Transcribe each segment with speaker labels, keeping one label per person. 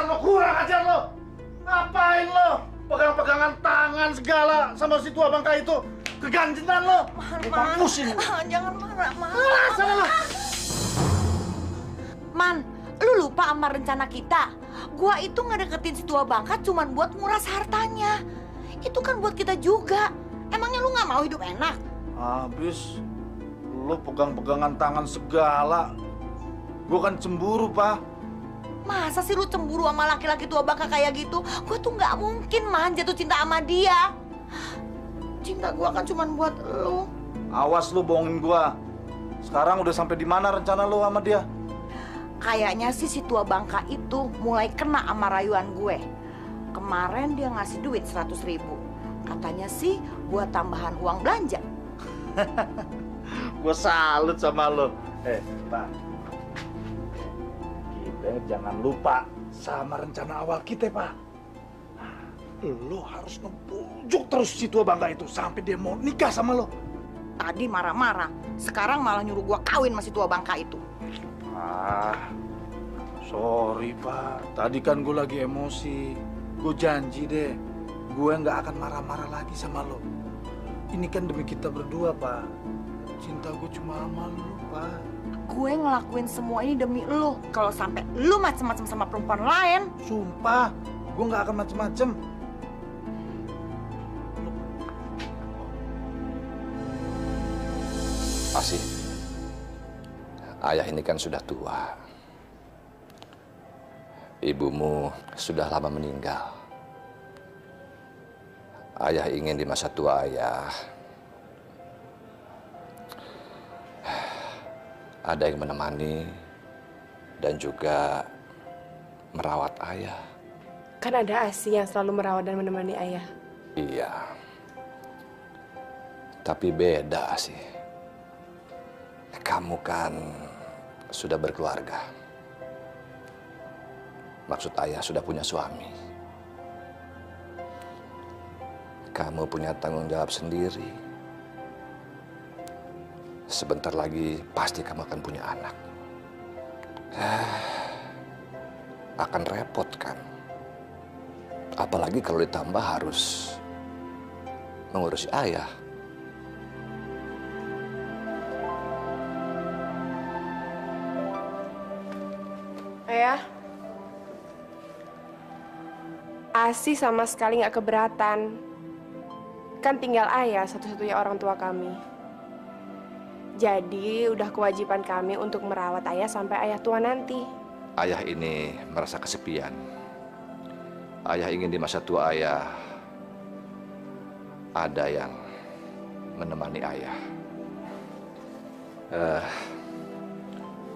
Speaker 1: lo, kurang ajar lo. Ngapain lo? Pegang-pegangan tangan segala sama si tua bangka itu. Keganjengan lo. Pusing.
Speaker 2: Jangan marah, Man.
Speaker 1: Sana lo.
Speaker 2: Man, lu lupa sama rencana kita. Gua itu ngedeketin si tua bangka cuman buat nguras hartanya. Itu kan buat kita juga. Emangnya lu nggak mau hidup enak?
Speaker 1: Habis lo pegang-pegangan tangan segala. Gue kan cemburu, Pak.
Speaker 2: Masa sih lu cemburu sama laki-laki tua bangka kayak gitu? Gue tuh nggak mungkin, Man, jatuh cinta sama dia. Cinta gua kan cuman buat lu.
Speaker 1: Awas lu bohongin gua. Sekarang udah sampai di mana rencana lu sama dia?
Speaker 2: Kayaknya sih si tua bangka itu mulai kena sama rayuan gue. Kemarin dia ngasih duit 100.000. Katanya sih buat tambahan uang belanja.
Speaker 1: Gue salut sama lo. Pak. Kita jangan lupa sama rencana awal kita, Pak. Lo harus ngebujuk terus si tua bangka itu sampai dia mau nikah sama lo.
Speaker 2: Tadi marah-marah, sekarang malah nyuruh gua kawin sama si tua bangka itu.
Speaker 1: Sorry, Pak. Tadi kan gue lagi emosi. Gue janji deh, gue nggak akan marah-marah lagi sama lo. Ini kan demi kita berdua, Pak. Cinta gue cuma sama lo, Pak.
Speaker 2: Gue ngelakuin semua ini demi lo. Kalau sampai lo macem-macem sama perempuan lain,
Speaker 1: Sumpah, gue nggak akan macem-macem.
Speaker 3: Asih, ayah ini kan sudah tua. Ibumu sudah lama meninggal. Ayah ingin di masa tua ayah ada yang menemani dan juga merawat ayah.
Speaker 4: Kan ada Asih yang selalu merawat dan menemani ayah.
Speaker 3: Iya. Tapi beda Asih. Kamu kan sudah berkeluarga. Maksud ayah sudah punya suami. Kamu punya tanggung jawab sendiri. Sebentar lagi pasti kamu akan punya anak. Akan repot kan? Apalagi kalau ditambah harus mengurusi ayah.
Speaker 4: Ayah, Asih sama sekali nggak keberatan. Kan tinggal ayah satu-satunya orang tua kami. Jadi udah kewajiban kami untuk merawat ayah sampai ayah tua nanti.
Speaker 3: Ayah ini merasa kesepian. Ayah ingin di masa tua ayah ada yang menemani ayah.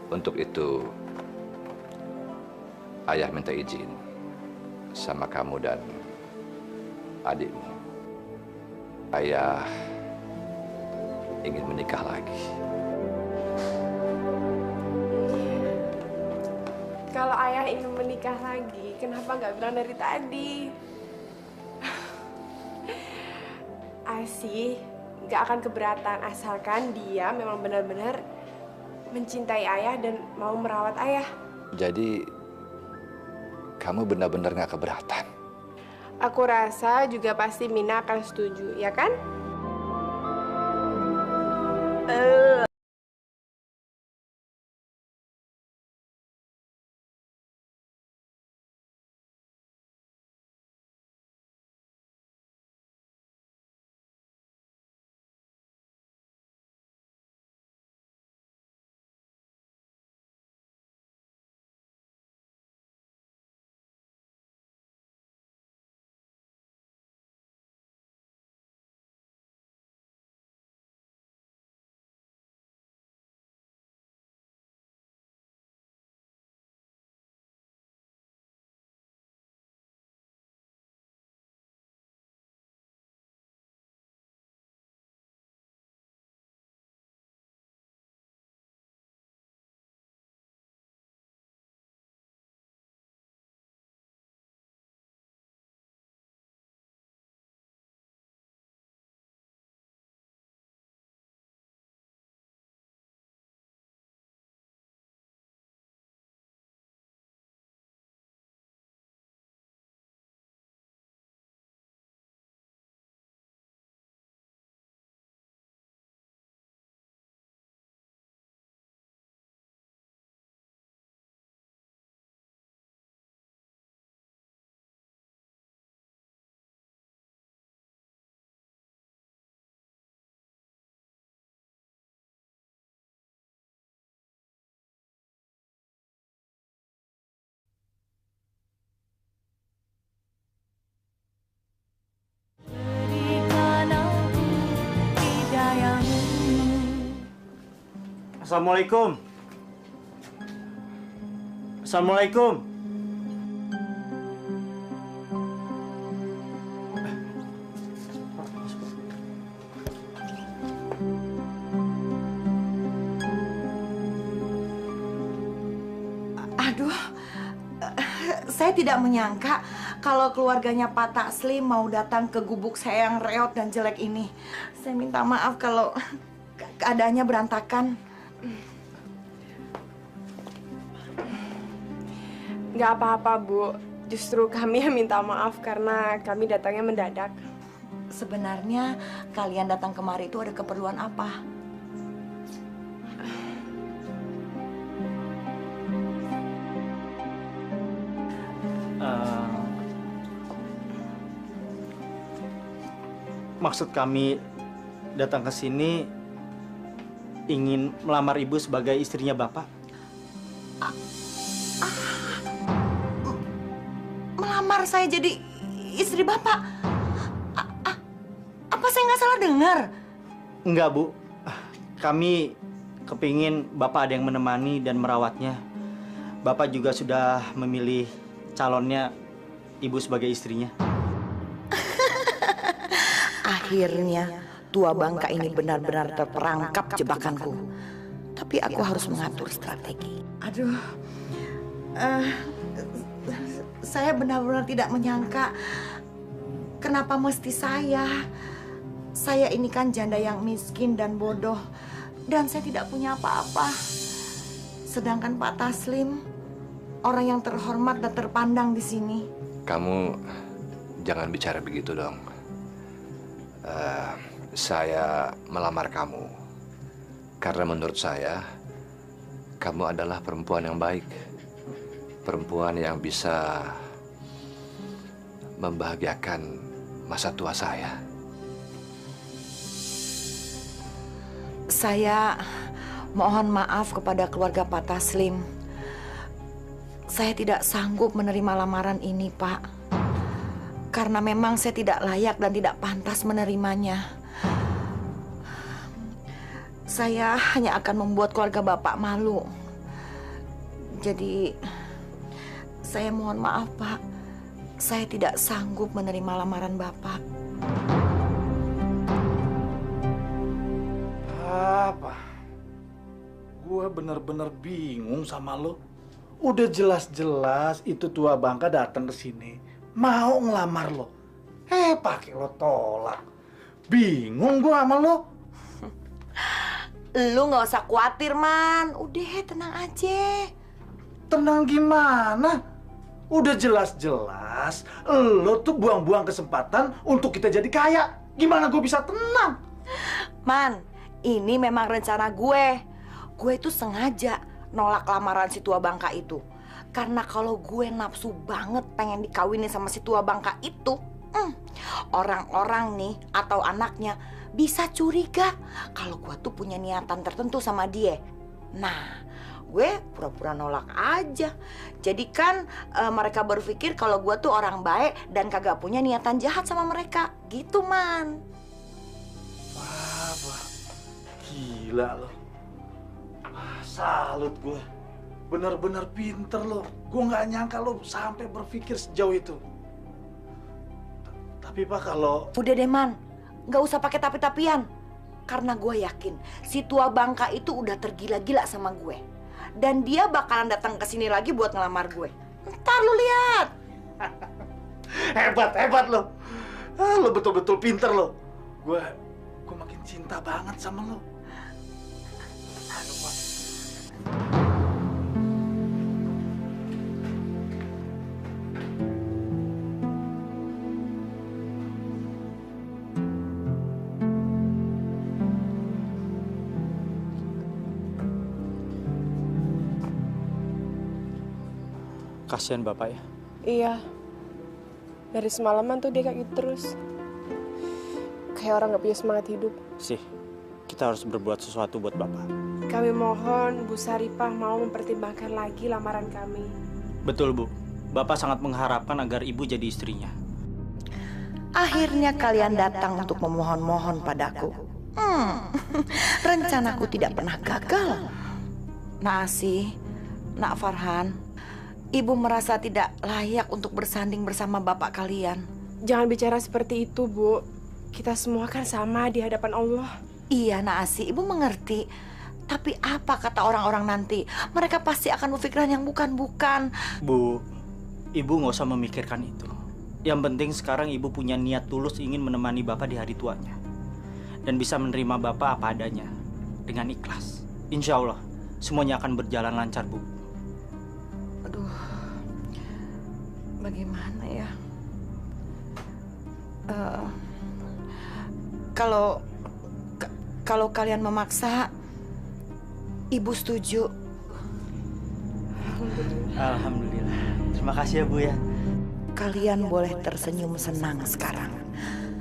Speaker 3: Untuk itu, ayah minta izin sama kamu dan adikmu. Ayah ingin menikah lagi.
Speaker 4: Kalau ayah ingin menikah lagi, kenapa nggak bilang dari tadi? Asih nggak akan keberatan asalkan dia memang benar-benar mencintai ayah dan mau merawat ayah.
Speaker 3: Jadi, kamu benar-benar nggak keberatan?
Speaker 4: Aku rasa juga pasti Mina akan setuju, ya kan?
Speaker 5: Assalamualaikum. Assalamualaikum.
Speaker 2: Aduh, saya tidak menyangka kalau keluarganya Pak Taslim mau datang ke gubuk saya yang reot dan jelek ini. Saya minta maaf kalau keadaannya berantakan.
Speaker 4: Nggak apa-apa, Bu. Justru kami yang minta maaf karena kami datangnya mendadak.
Speaker 2: Sebenarnya kalian datang kemari itu ada keperluan apa?
Speaker 5: Maksud kami datang ke sini ingin melamar ibu sebagai istrinya Bapak.
Speaker 2: Melamar saya jadi istri Bapak? Apa saya nggak salah dengar?
Speaker 5: Enggak, Bu. Kami kepingin Bapak ada yang menemani dan merawatnya. Bapak juga sudah memilih calonnya ibu sebagai istrinya.
Speaker 2: Akhirnya tua bangka ini benar-benar terperangkap jebakanku. Tapi aku harus mengatur strategi. Aduh, saya benar-benar tidak menyangka kenapa mesti saya. Saya ini kan janda yang miskin dan bodoh, dan saya tidak punya apa-apa. Sedangkan Pak Taslim orang yang terhormat dan terpandang di sini.
Speaker 3: Kamu jangan bicara begitu dong. Saya melamar kamu karena menurut saya kamu adalah perempuan yang baik, perempuan yang bisa membahagiakan masa tua saya.
Speaker 2: Saya mohon maaf kepada keluarga Pak Taslim. Saya tidak sanggup menerima lamaran ini, Pak. Karena memang saya tidak layak dan tidak pantas menerimanya. Saya hanya akan membuat keluarga Bapak malu. Jadi, saya mohon maaf, Pak. Saya tidak sanggup menerima lamaran Bapak.
Speaker 1: Apa? Gua bener-bener bingung sama lo. Udah jelas-jelas itu tua bangka datang ke sini mau ngelamar lo. Pakai lo tolak. Bingung gua sama lo.
Speaker 2: Lu nggak usah khawatir, Man. Udah, tenang aja.
Speaker 1: Tenang gimana? Udah jelas-jelas lo tuh buang-buang kesempatan untuk kita jadi kaya. Gimana gue bisa tenang?
Speaker 2: Man, ini memang rencana gue. Gue itu sengaja nolak lamaran si tua bangka itu. Karena kalau gue nafsu banget pengen dikawinin sama si tua bangka itu, orang-orang nih atau anaknya bisa curiga kalau gue tuh punya niatan tertentu sama dia. Nah, gue pura-pura nolak aja. Jadi kan mereka berpikir kalau gue tuh orang baik dan kagak punya niatan jahat sama mereka. Gitu, Man.
Speaker 1: Wah, gila lo. Salut gue. Bener-bener pinter lo. Gue nggak nyangka lo sampai berpikir sejauh itu. Tapi Pak, kalau...
Speaker 2: Udah deh, Man. Nggak usah pakai tapi-tapian. Karena gue yakin si tua bangka itu udah tergila-gila sama gue. Dan dia bakalan datang ke sini lagi buat ngelamar gue. Ntar lu lihat.
Speaker 1: Hebat lo. Lo betul-betul pinter lo. Gue makin cinta banget sama lo. Aduh, Pak.
Speaker 5: Kasihan Bapak ya.
Speaker 4: Iya. Dari semalaman tuh dia kayak gitu terus. Kayak orang gak punya semangat hidup.
Speaker 5: Sih, kita harus berbuat sesuatu buat Bapak.
Speaker 4: Kami mohon Bu Saripah mau mempertimbangkan lagi lamaran kami.
Speaker 5: Betul, Bu. Bapak sangat mengharapkan agar Ibu jadi istrinya.
Speaker 2: Akhirnya kalian datang untuk memohon-mohon padaku. Rencanaku tidak pernah gagal. Nak Asih, Nak Farhan, Ibu merasa tidak layak untuk bersanding bersama bapak kalian.
Speaker 4: Jangan bicara seperti itu, Bu. Kita semua kan sama di hadapan Allah.
Speaker 2: Iya, Nak Asih, Ibu mengerti. Tapi apa kata orang-orang nanti? Mereka pasti akan berpikiran yang bukan-bukan.
Speaker 5: Bu, Ibu nggak usah memikirkan itu. Yang penting sekarang Ibu punya niat tulus ingin menemani Bapak di hari tuanya. Dan bisa menerima Bapak apa adanya. Dengan ikhlas. Insya Allah, semuanya akan berjalan lancar, Bu.
Speaker 2: Aduh, bagaimana ya? Kalau kalian memaksa, Ibu setuju.
Speaker 5: Alhamdulillah. Terima kasih ya, Bu ya.
Speaker 2: Kalian boleh tersenyum senang sekarang.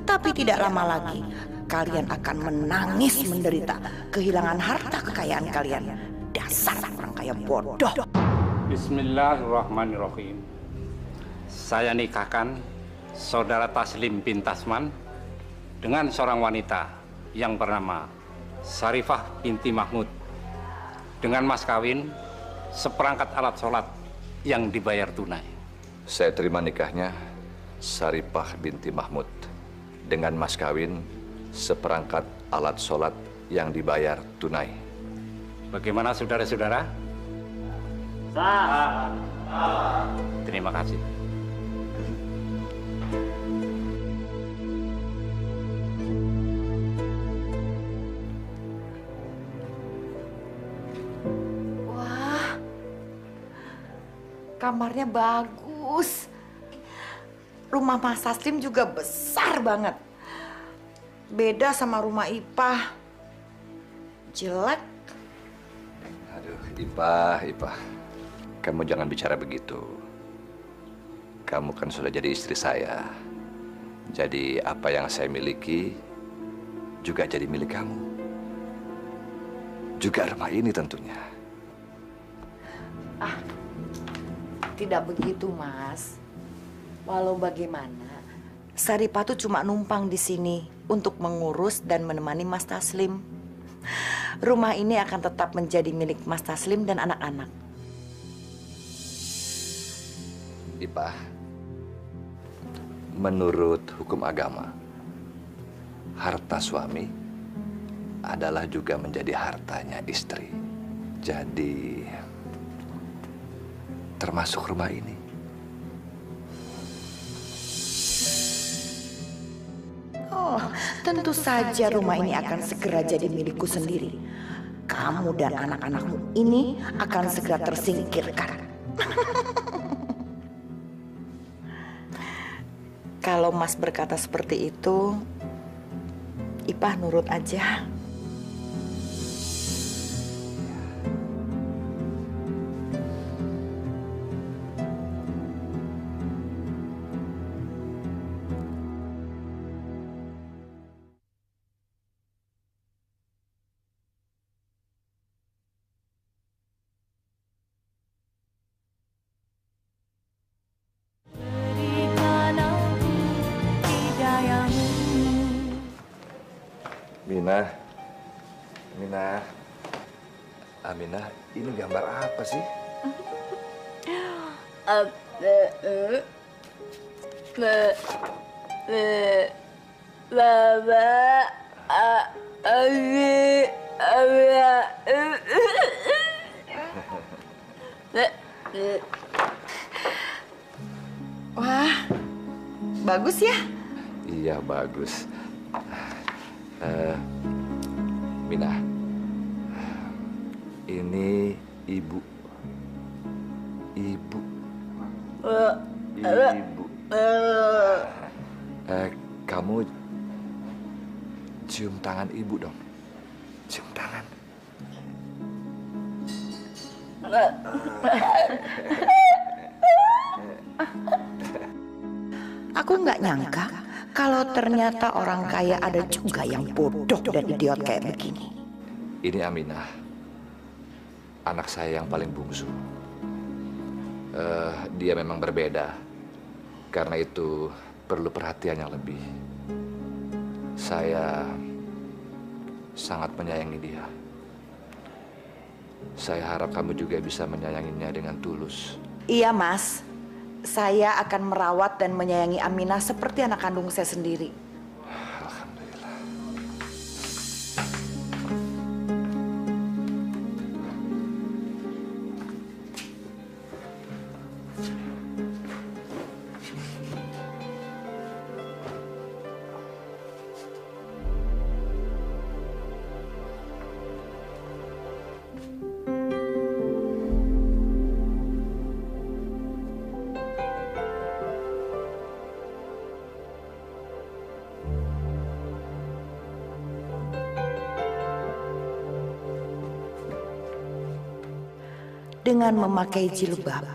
Speaker 2: Tapi tidak lama lagi, kalian akan menangis menderita kehilangan harta kekayaan kalian. Dasar orang kaya bodoh.
Speaker 6: Bismillahirrahmanirrahim. Saya nikahkan saudara Taslim bin Tasman dengan seorang wanita yang bernama Sarifah binti Mahmud dengan mas kawin seperangkat alat sholat yang dibayar tunai.
Speaker 3: Saya terima nikahnya Sarifah binti Mahmud dengan mas kawin seperangkat alat sholat yang dibayar tunai.
Speaker 6: Bagaimana saudara-saudara? Sah. Terima kasih.
Speaker 2: Wah, kamarnya bagus. Rumah Mas Taslim juga besar banget. Beda sama rumah Ipah. Jelek.
Speaker 3: Aduh, Ipah. Kamu jangan bicara begitu. Kamu kan sudah jadi istri saya. Jadi apa yang saya miliki juga jadi milik kamu. Juga rumah ini tentunya.
Speaker 2: Tidak begitu, Mas. Walau bagaimana, Saripah tuh cuma numpang di sini untuk mengurus dan menemani Mas Taslim. Rumah ini akan tetap menjadi milik Mas Taslim dan anak-anak.
Speaker 3: Ipah, menurut hukum agama, harta suami adalah juga menjadi hartanya istri. Jadi, termasuk rumah ini.
Speaker 2: Oh, tentu saja rumah ini akan segera jadi milikku sendiri. Kamu dan anak-anakmu ini akan segera tersingkirkan. Kalau Mas berkata seperti itu, Ipah nurut aja.
Speaker 3: Aminah, ini gambar apa sih?
Speaker 2: Wah, bagus ya?
Speaker 3: Iya, bagus. Minah, ini ibu. Kamu cium tangan ibu dong. Cium tangan.
Speaker 2: Aku nggak nyangka kalau ternyata orang kaya ada juga yang bodoh dan idiot kayak begini.
Speaker 3: Ini Aminah, anak saya yang paling bungsu. Dia memang berbeda, karena itu perlu perhatian yang lebih. Saya sangat menyayangi dia. Saya harap kamu juga bisa menyayanginya dengan tulus.
Speaker 2: Iya, Mas. Saya akan merawat dan menyayangi Aminah seperti anak kandung saya sendiri.
Speaker 3: Alhamdulillah.
Speaker 2: Dengan memakai jilbab,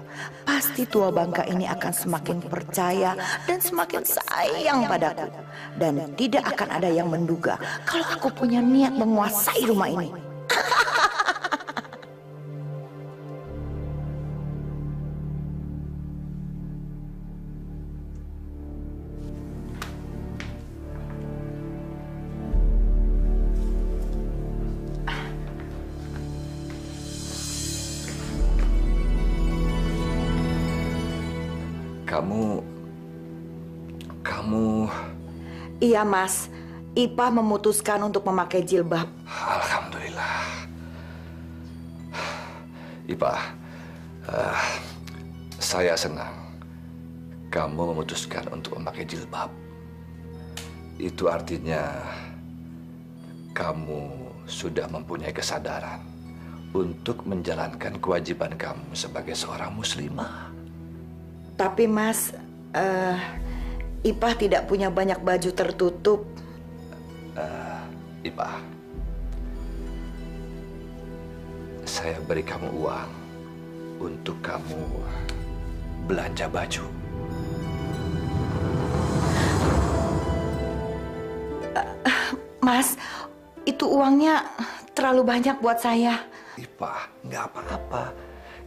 Speaker 2: pasti tua bangka ini akan semakin percaya dan semakin sayang padaku. Dan tidak akan ada yang menduga kalau aku punya niat menguasai rumah ini.
Speaker 3: Kamu...
Speaker 2: Iya, Mas. Ipah memutuskan untuk memakai jilbab.
Speaker 3: Alhamdulillah. Ipah, saya senang kamu memutuskan untuk memakai jilbab. Itu artinya kamu sudah mempunyai kesadaran untuk menjalankan kewajiban kamu sebagai seorang muslimah.
Speaker 2: Tapi, Mas, Ipah tidak punya banyak baju tertutup.
Speaker 3: Ipah, saya beri kamu uang untuk kamu belanja baju.
Speaker 2: Mas, itu uangnya terlalu banyak buat saya.
Speaker 3: Ipah, nggak apa-apa.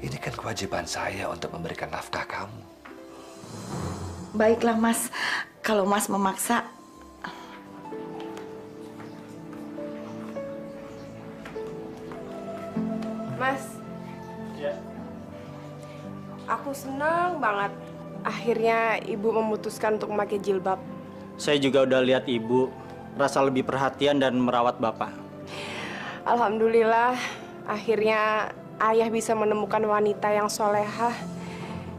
Speaker 3: Ini kan kewajiban saya untuk memberikan nafkah kamu.
Speaker 2: Baiklah, Mas. Kalau Mas memaksa.
Speaker 4: Mas.
Speaker 5: Ya.
Speaker 4: Aku senang banget. Akhirnya ibu memutuskan untuk memakai jilbab.
Speaker 5: Saya juga udah lihat ibu rasa lebih perhatian dan merawat bapak.
Speaker 4: Alhamdulillah, akhirnya ayah bisa menemukan wanita yang solehah,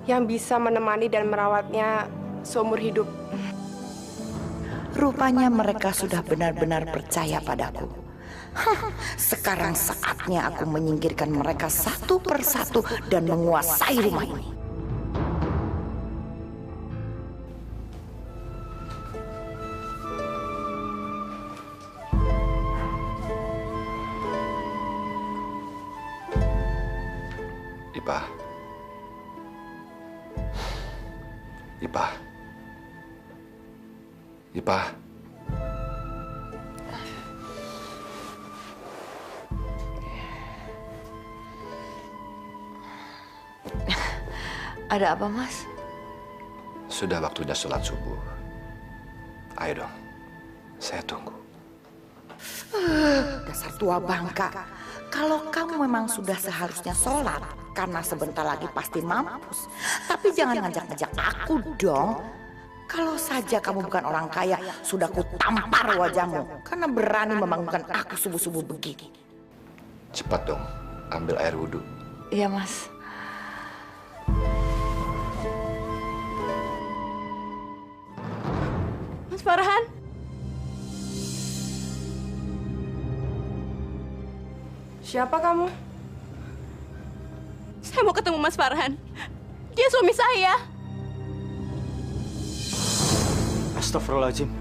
Speaker 4: yang bisa menemani dan merawatnya seumur hidup.
Speaker 2: Rupanya mereka sudah benar-benar percaya padaku. Sekarang saatnya aku menyingkirkan mereka satu persatu dan menguasai rumah ini.
Speaker 3: Ipah. Ipah. Ipah.
Speaker 2: Ada apa, Mas?
Speaker 3: Sudah waktunya sholat subuh. Ayo dong, saya tunggu.
Speaker 2: Dasar tua bangka. Kalau kamu memang sudah seharusnya sholat, karena sebentar lagi pasti mampus. Tapi jangan ngajak-ngajak aku dong. Kalau saja kamu bukan orang kaya, sudah ku tampar wajahmu. Karena berani membangunkan aku subuh-subuh begini.
Speaker 3: Cepat dong, ambil air wudhu.
Speaker 2: Iya, Mas.
Speaker 7: Mas Farhan?
Speaker 4: Siapa kamu?
Speaker 7: Saya mau ketemu Mas Farhan. Dia suami saya.
Speaker 5: Astagfirullahaladzim.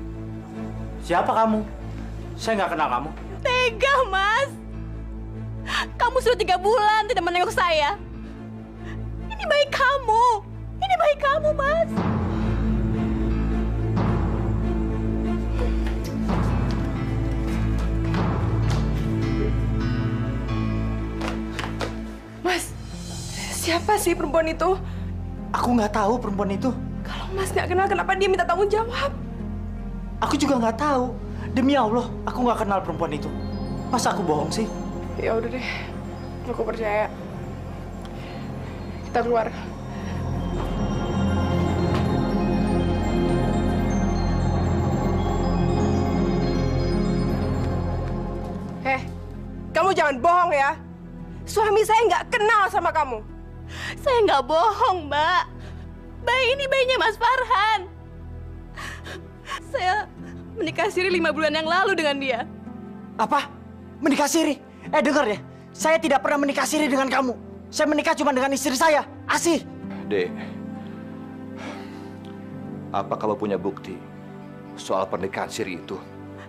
Speaker 5: Siapa kamu? Saya nggak kenal kamu.
Speaker 7: Tega, Mas. Kamu sudah 3 bulan tidak menengok saya. Ini baik kamu. Ini baik kamu, Mas.
Speaker 4: Mas, siapa sih perempuan itu?
Speaker 5: Aku nggak tahu perempuan itu.
Speaker 4: Kalau Mas nggak kenal, kenapa dia minta tanggung jawab?
Speaker 5: Aku juga nggak tahu. Demi Allah, aku nggak kenal perempuan itu. Masa aku bohong sih?
Speaker 4: Ya udah deh, Aku percaya. Kita keluar. Kamu jangan bohong ya. Suami saya nggak kenal sama kamu.
Speaker 7: Saya nggak bohong, Mbak. Bayi ini bayinya Mas Farhan. Saya menikah siri 5 bulan yang lalu dengan dia.
Speaker 5: Apa? Menikah siri? Dengar ya. Saya tidak pernah menikah siri dengan kamu. Saya menikah cuma dengan istri saya, Asih.
Speaker 3: Dek, apa kamu punya bukti soal pernikahan siri itu?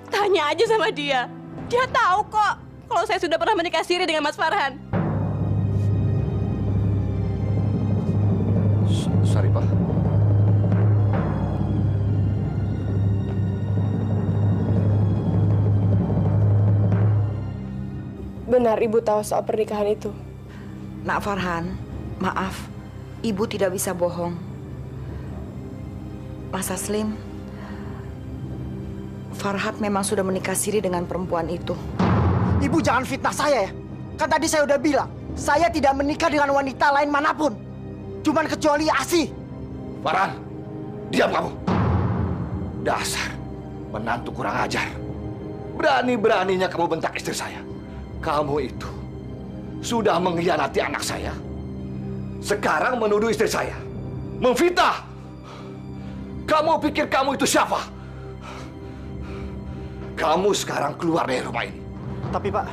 Speaker 7: Tanya aja sama dia. Dia tahu kok kalau saya sudah pernah menikah siri dengan Mas Farhan.
Speaker 3: Sarifah.
Speaker 4: Benar ibu tahu soal pernikahan itu?
Speaker 2: Nak Farhan, maaf, ibu tidak bisa bohong. Mas Aslim, Farhat memang sudah menikah siri dengan perempuan itu.
Speaker 5: Ibu jangan fitnah saya ya. Kan tadi saya udah bilang, saya tidak menikah dengan wanita lain manapun. Cuman kecuali Asih.
Speaker 3: Farhan, diam kamu. Dasar menantu kurang ajar. Berani-beraninya kamu bentak istri saya. Kamu itu sudah mengkhianati anak saya. Sekarang menuduh istri saya. Memfitnah. Kamu pikir kamu itu siapa? Kamu sekarang keluar dari rumah ini.
Speaker 5: Tapi Pak,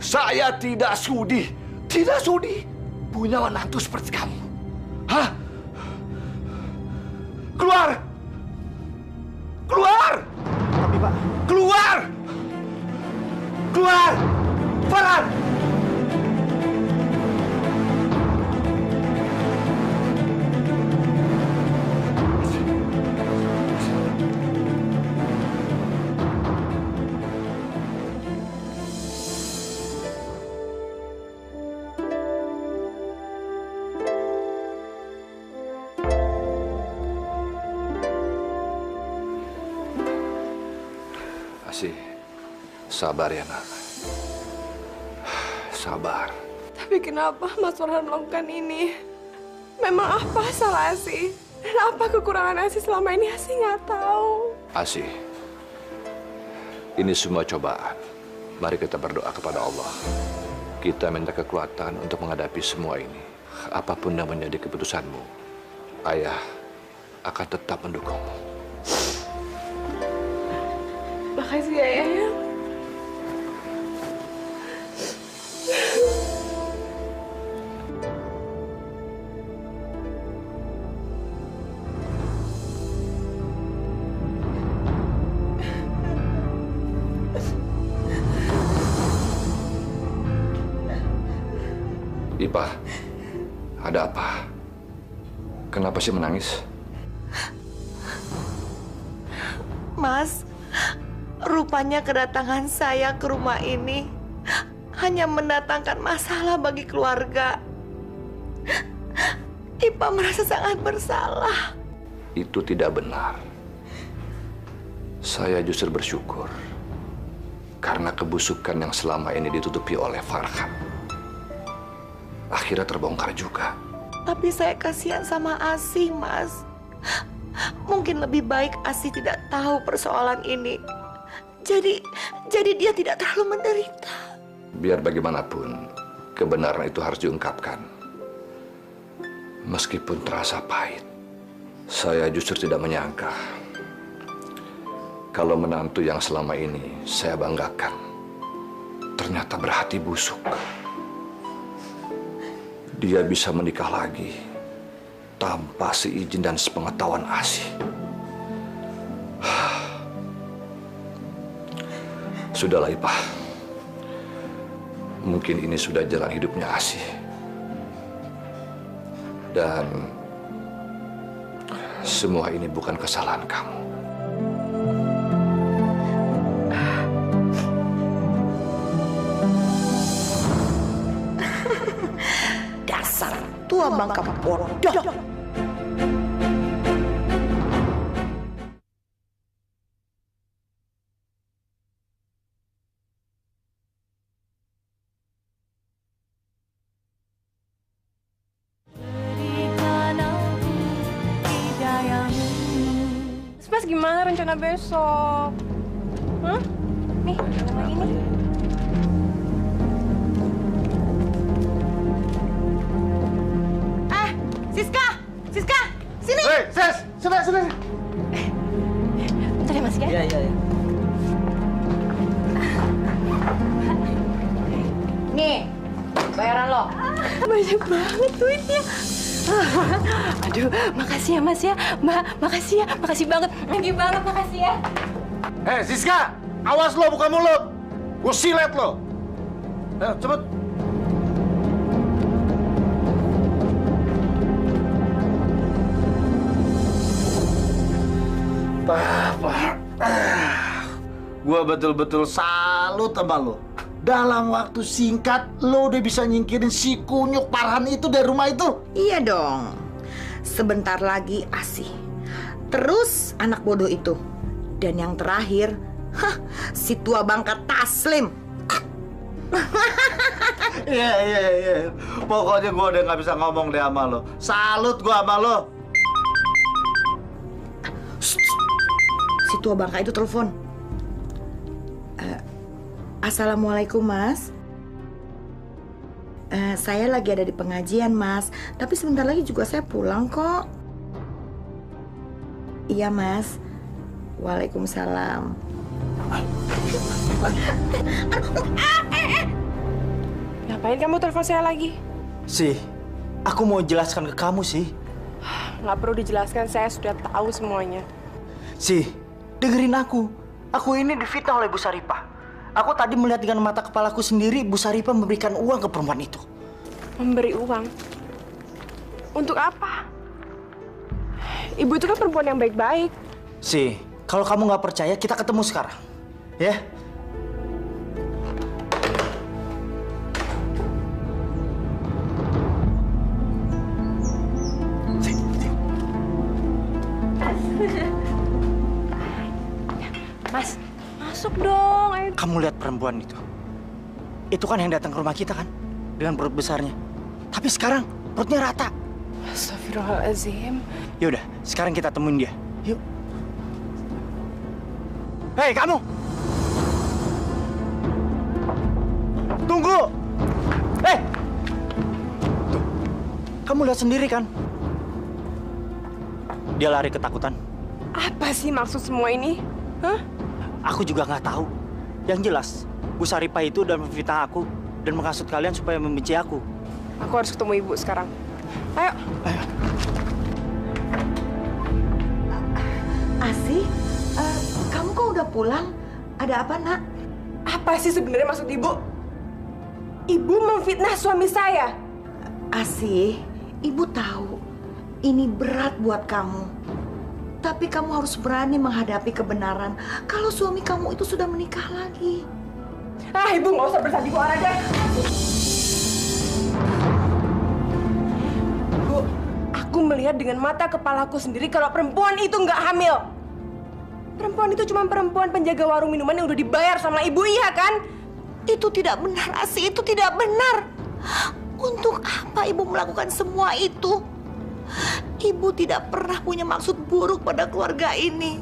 Speaker 3: Saya tidak sudi punya menantu seperti kamu. Hah? Keluar! Keluar!
Speaker 5: tapi Pak,
Speaker 3: Keluar! Keluar! Farhan! Asih, sabar ya nak. Sabar.
Speaker 4: Tapi kenapa Mas Farhan melakukan ini? Memang apa salah Asih? Dan apa kekurangan Asih selama ini Asih nggak tahu.
Speaker 3: Asih, ini semua cobaan. Mari kita berdoa kepada Allah. Kita minta kekuatan untuk menghadapi semua ini. Apapun yang menjadi keputusanmu, Ayah akan tetap mendukungmu.
Speaker 4: Makasih ya Ayah.
Speaker 3: Ipah, ada apa? Kenapa sih menangis?
Speaker 2: Mas, rupanya kedatangan saya ke rumah ini hanya mendatangkan masalah bagi keluarga. Ipa merasa sangat bersalah.
Speaker 3: Itu tidak benar. Saya justru bersyukur karena kebusukan yang selama ini ditutupi oleh Farhan akhirnya terbongkar juga.
Speaker 2: Tapi saya kasihan sama Asih, Mas. Mungkin lebih baik Asih tidak tahu persoalan ini. Jadi dia tidak terlalu menderita.
Speaker 3: Biar bagaimanapun, kebenaran itu harus diungkapkan. Meskipun terasa pahit, saya justru tidak menyangka kalau menantu yang selama ini saya banggakan ternyata berhati busuk. Dia bisa menikah lagi tanpa seizin dan sepengetahuan Asih. Sudahlah Ipah. Mungkin ini sudah jalan hidupnya Asih. Dan semua ini bukan kesalahan kamu.
Speaker 2: Dasar tua bangka bodoh.
Speaker 4: Mas gimana rencana besok? Hah? Nih, yang lagi nih.
Speaker 2: Siska! Siska! Sini!
Speaker 1: Hei, Sis! Sini!
Speaker 7: Bentar ya Mas ya.
Speaker 5: Iya.
Speaker 2: Nih, bayaran lo.
Speaker 7: Banyak banget duitnya. Aduh, makasih ya Mas ya. Mbak, makasih ya. Makasih banget. Thank you banget, makasih ya.
Speaker 1: Hei, Siska! Awas lo, buka mulut! Gue silet lo! Ayo, cepet! Gue betul-betul salut sama lo. Dalam waktu singkat, lo udah bisa nyingkirin si kunyuk Farhan itu dari rumah itu.
Speaker 2: Iya dong. Sebentar lagi Asih. Terus anak bodoh itu. Dan yang terakhir, si tua bangka Taslim.
Speaker 1: Iya. Pokoknya gue udah gak bisa ngomong deh sama lo. Salut gue sama lo.
Speaker 2: Si tua bangka itu telepon. Assalamualaikum Mas. Saya lagi ada di pengajian Mas. Tapi sebentar lagi juga saya pulang kok. Iya Mas. Waalaikumsalam.
Speaker 4: Ngapain kamu telepon saya lagi?
Speaker 5: Sih, aku mau jelaskan ke kamu sih.
Speaker 4: Nggak perlu dijelaskan, saya sudah tahu semuanya.
Speaker 5: Sih, dengerin aku. Aku ini difitnah oleh Bu Saripah. Aku tadi melihat dengan mata kepalaku sendiri Bu Saripah memberikan uang ke perempuan itu.
Speaker 4: Memberi uang? Untuk apa? Ibu itu kan perempuan yang baik-baik.
Speaker 5: Sih, kalau kamu nggak percaya, kita ketemu sekarang. Ya?
Speaker 4: Mas, masuk dong. Ayo.
Speaker 5: Kamu lihat perempuan itu. Itu kan yang datang ke rumah kita kan? Dengan perut besarnya. Tapi sekarang perutnya rata.
Speaker 4: Astagfirullahaladzim.
Speaker 5: Yaudah, sekarang kita temuin dia. Yuk. Hei, kamu! Tunggu! Tuh, kamu lihat sendiri kan? Dia lari ketakutan.
Speaker 4: Apa sih maksud semua ini? Hah?
Speaker 5: Aku juga nggak tahu. Yang jelas, Bu Saripah itu udah memfitnah aku dan menghasut kalian supaya membenci aku.
Speaker 4: Aku harus ketemu ibu sekarang. Ayo.
Speaker 2: Asih, kamu kok udah pulang? Ada apa nak?
Speaker 4: Apa sih sebenarnya maksud ibu? Ibu memfitnah suami saya.
Speaker 2: Asih, ibu tahu ini berat buat kamu. Tapi kamu harus berani menghadapi kebenaran kalau suami kamu itu sudah menikah lagi.
Speaker 4: Ah, ibu nggak usah bersandiwara deh. Bu, aku melihat dengan mata kepalaku sendiri kalau perempuan itu nggak hamil. Perempuan itu cuma perempuan penjaga warung minuman yang udah dibayar sama ibu, iya kan?
Speaker 2: Itu tidak benar, Asih. Itu tidak benar. Untuk apa ibu melakukan semua itu? Ibu tidak pernah punya maksud buruk pada keluarga ini.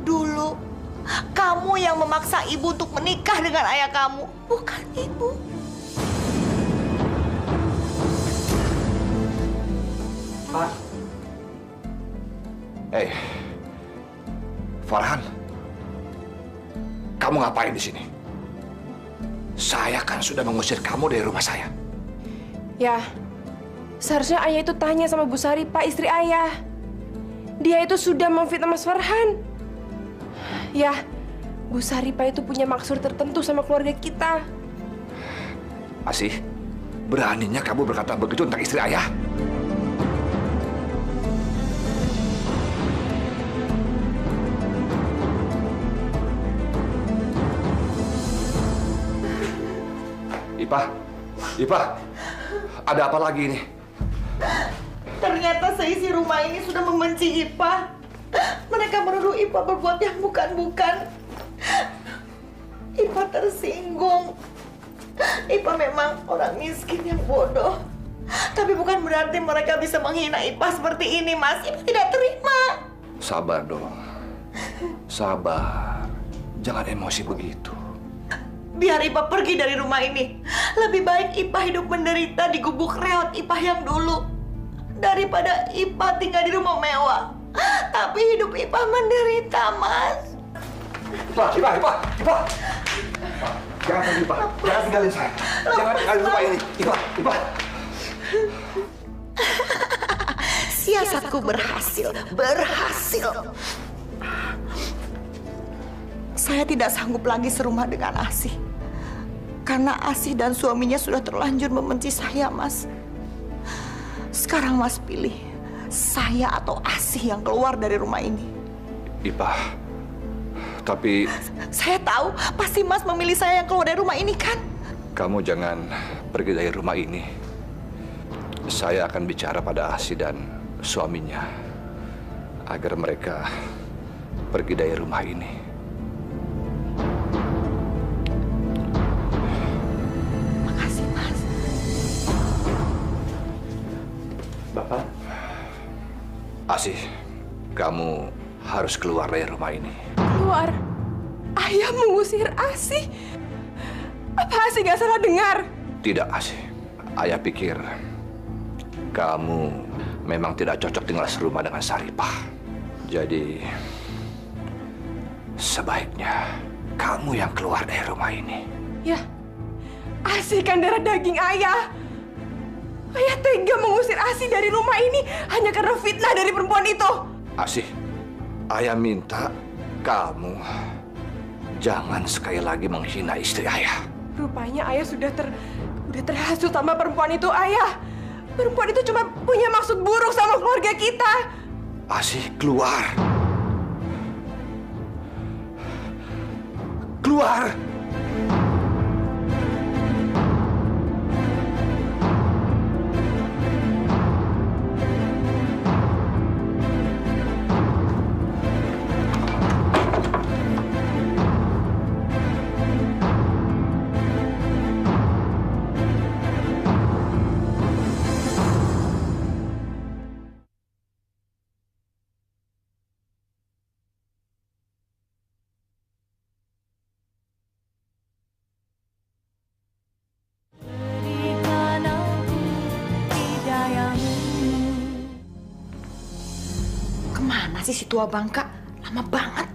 Speaker 2: Dulu, kamu yang memaksa ibu untuk menikah dengan ayah kamu, bukan ibu.
Speaker 5: Pak.
Speaker 3: Hei, Farhan, kamu ngapain di sini? Saya kan sudah mengusir kamu dari rumah saya.
Speaker 4: Ya, seharusnya ayah itu tanya sama Bu Saripah, istri ayah. Dia itu sudah memfitnah Mas Farhan. Ya, Bu Saripah itu punya maksud tertentu sama keluarga kita.
Speaker 3: Asih, beraninya kamu berkata begitu tentang istri ayah? Ipah, ada apa lagi ini?
Speaker 2: Ternyata seisi rumah ini sudah membenci Ipah. Mereka menuduh Ipah berbuat yang bukan-bukan. Ipah tersinggung. Ipah memang orang miskin yang bodoh. Tapi bukan berarti mereka bisa menghina Ipah seperti ini, Mas. Ipah tidak terima.
Speaker 3: Sabar dong. Sabar. Jangan emosi begitu.
Speaker 2: Biar Ipah pergi dari rumah ini. Lebih baik Ipah hidup menderita di gubuk reot Ipah yang dulu. Daripada Ipah tinggal di rumah mewah. Tapi hidup Ipah menderita, Mas.
Speaker 3: Ipah. Jangan pergi, Ipah. Jangan tinggalin saya. Jangan tinggalin rumah ini. Ipah.
Speaker 2: Siasatku berhasil. Saya tidak sanggup lagi serumah dengan Asih. Karena Asih dan suaminya sudah terlanjur membenci saya, Mas. Sekarang Mas pilih, saya atau Asih yang keluar dari rumah ini.
Speaker 3: Ipah, tapi
Speaker 2: Saya tahu, pasti Mas memilih saya yang keluar dari rumah ini, kan?
Speaker 3: kamu jangan pergi dari rumah ini. Saya akan bicara pada Asih dan suaminya agar mereka pergi dari rumah ini.
Speaker 2: Makasih, Mas.
Speaker 5: Bapak,
Speaker 3: Asih, kamu harus keluar dari rumah ini.
Speaker 4: Keluar? Ayah mengusir Asih? Apa Asih gak salah dengar?
Speaker 3: Tidak, Asih. Ayah pikir kamu memang tidak cocok tinggal serumah dengan Saripah. Jadi, sebaiknya kamu yang keluar dari rumah ini.
Speaker 4: Ya, Asih kan darah daging ayah. Ayah tega mengusir Asih dari rumah ini hanya karena fitnah dari perempuan itu.
Speaker 3: Asih, ayah minta kamu jangan sekali lagi menghina istri ayah.
Speaker 4: Rupanya ayah sudah terhasut sama perempuan itu, ayah. Perempuan itu cuma punya maksud buruk sama keluarga kita.
Speaker 3: Asih, keluar. Keluar!
Speaker 2: Kemana sih si tua bangka? Lama banget.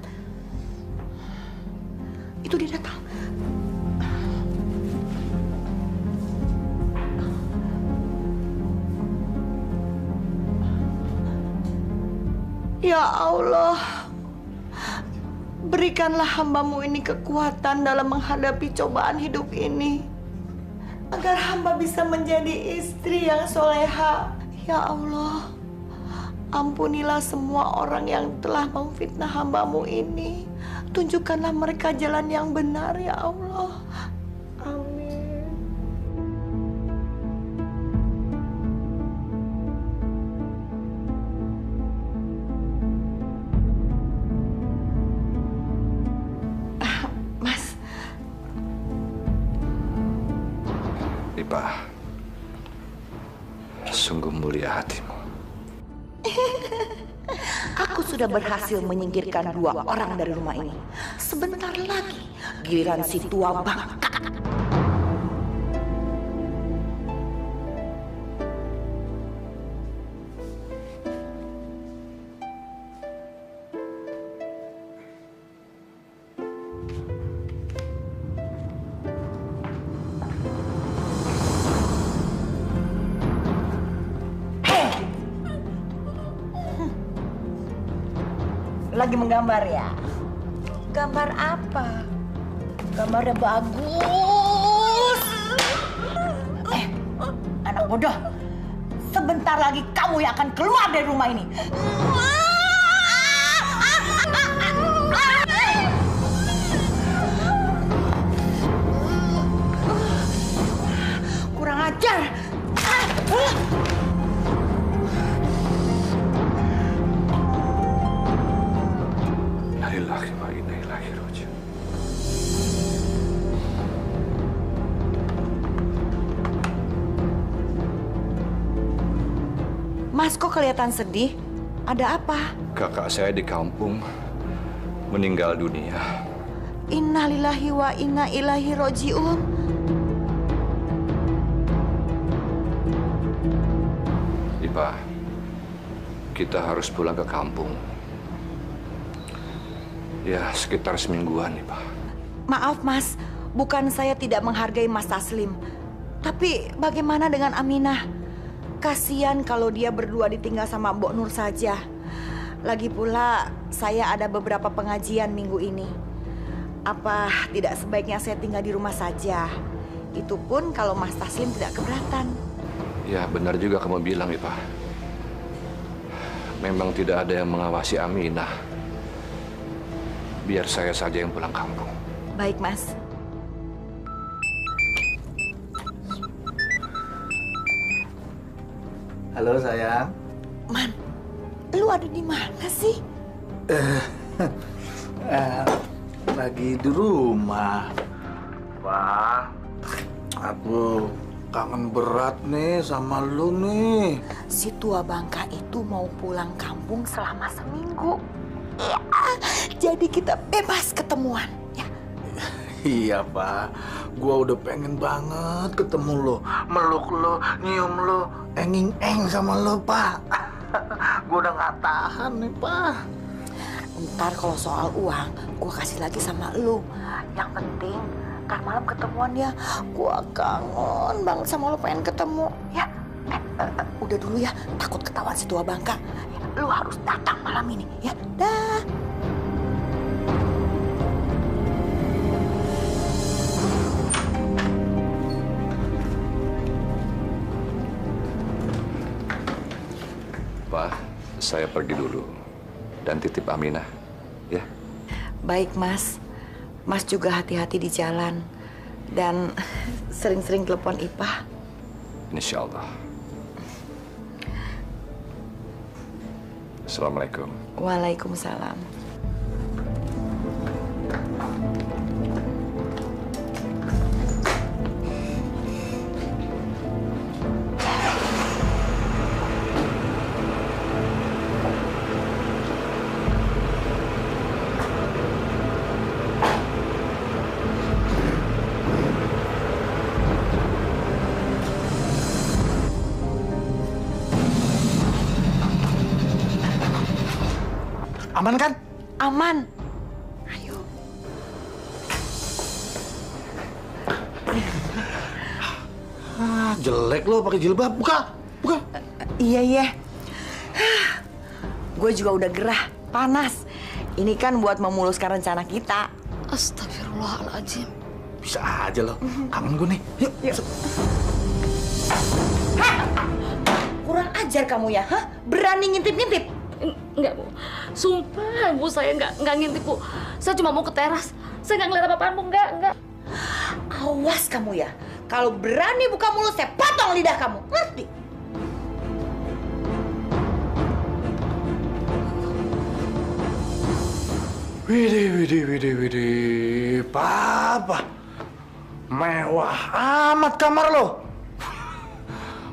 Speaker 2: Itu dia datang. Ya Allah, berikanlah hamba-Mu ini kekuatan dalam menghadapi cobaan hidup ini. Agar hamba bisa menjadi istri yang soleha. Ya Allah, ampunilah semua orang yang telah memfitnah hamba-Mu ini. Tunjukkanlah mereka jalan yang benar, ya Allah. Amin. Mas,
Speaker 3: Ipah, sungguh mulia hatimu.
Speaker 2: aku sudah berhasil menyingkirkan 2 orang dari rumah ini. Sebentar lagi, giliran si tua bangka. Lagi menggambar ya? Gambar apa? Gambarnya bagus. Anak bodoh. Sebentar lagi kamu yang akan keluar dari rumah ini. Kurang ajar.
Speaker 3: Innalillahi wa inna ilaihi raji'un.
Speaker 2: kelihatan sedih. Ada apa?
Speaker 3: Kakak saya di kampung meninggal dunia.
Speaker 2: Innalillahi wa inna ilaihi rojiun.
Speaker 3: Ipa, kita harus pulang ke kampung. Ya, sekitar semingguan, Ipa.
Speaker 2: Maaf Mas, bukan saya tidak menghargai Mas Taslim. Tapi bagaimana dengan Aminah? Kasian kalau dia berdua ditinggal sama Mbok Nur saja. Lagi pula saya ada beberapa pengajian minggu ini. Apa tidak sebaiknya saya tinggal di rumah saja? Itu pun kalau Mas Taslim tidak keberatan.
Speaker 3: Ya, benar juga kamu bilang, Ipa. Memang tidak ada yang mengawasi Aminah. Biar saya saja yang pulang kampung.
Speaker 2: Baik Mas.
Speaker 1: Halo sayang.
Speaker 2: Man, lu ada di mana sih?
Speaker 1: Lagi di rumah. Pak, aku kangen berat nih sama lu nih.
Speaker 2: Si tua Bangka itu mau pulang kampung selama seminggu. Ya, jadi kita bebas ketemuan. Ya.
Speaker 1: Iya Pak, gua udah pengen banget ketemu lo, meluk lo, nyium lo, enging-eng sama lo Pak. Gua udah nggak tahan nih Pak.
Speaker 2: Ntar kalau soal uang, gua kasih lagi sama lu. Yang penting, ntar malam ketemuan ya. Gua kangen banget sama lu, pengen ketemu. Ya, udah dulu ya, takut ketahuan si tua Bangka. Ya, lu harus datang malam ini. Ya, dah.
Speaker 3: Pak, saya pergi dulu. Dan titip Aminah, ya.
Speaker 2: Baik Mas, Mas juga hati-hati di jalan. Dan sering-sering telepon Ipah.
Speaker 3: Insya Allah. Assalamualaikum.
Speaker 2: Waalaikumsalam.
Speaker 1: Aman kan?
Speaker 2: Aman. Ayo.
Speaker 1: Jelek lo pakai jilbab. Buka, buka.
Speaker 2: Iya. Gue juga udah gerah, panas. Ini kan buat memuluskan rencana kita.
Speaker 7: Astagfirullahaladzim.
Speaker 1: Bisa aja lo. Kangen gue nih. Yuk.
Speaker 2: Kurang ajar kamu ya, hah? Berani ngintip-ngintip?
Speaker 7: Enggak, Bu. Sumpah, Bu, saya enggak ngintip, Bu. Saya cuma mau ke teras. Saya enggak ngeliat apa-apaan, Bu. Enggak.
Speaker 2: Awas kamu ya. Kalau berani buka mulut, saya potong lidah kamu. Ngerti?
Speaker 1: Widih. Papa. Mewah amat kamar lo.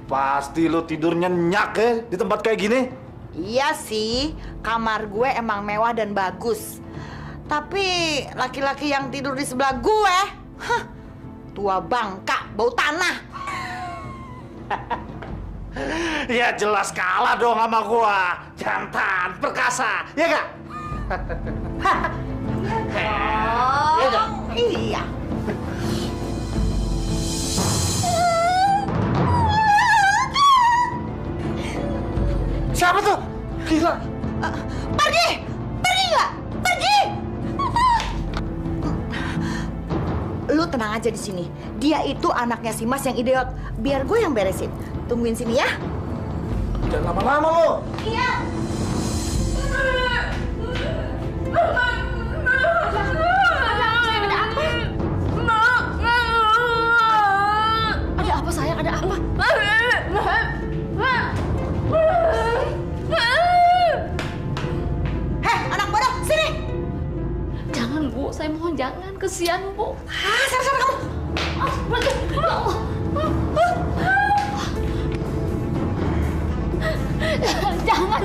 Speaker 1: Pasti lo tidur nyenyak ya di tempat kayak gini.
Speaker 2: Iya sih, kamar gue emang mewah dan bagus. Tapi laki-laki yang tidur di sebelah gue, tua Bangka, bau tanah.
Speaker 1: Ya jelas kalah dong sama gua. Jantan, perkasa, ya gak?
Speaker 2: Oh, iya.
Speaker 1: Siapa tuh? Gila.
Speaker 2: Pergi nggak? Pergi. Lu tenang aja di sini. Dia itu anaknya si Mas yang idiot. Biar gue yang beresin. Tungguin sini ya.
Speaker 1: Jangan lama-lama lo.
Speaker 2: Iya.
Speaker 7: Ada apa, sayang? Ada apa?
Speaker 2: Heh, anak bodoh, sini.
Speaker 7: Jangan, Bu. Saya mohon jangan. Kesian, Bu.
Speaker 2: Sana kamu.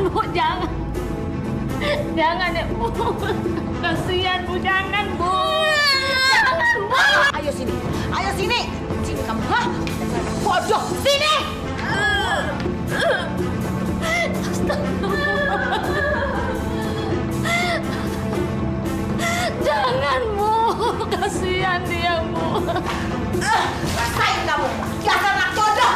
Speaker 7: Bu, jangan. Jangan ya, Bu. Kasihan, Bu, jangan, Bu. Jangan, Bu.
Speaker 2: Ayo sini. Ayo sini. Sini kamu. Hah? Bodoh. Sini.
Speaker 7: Jangan, Bu. Kasihan dia, Bu.
Speaker 2: Rasain kamu. Dasar anak bodoh.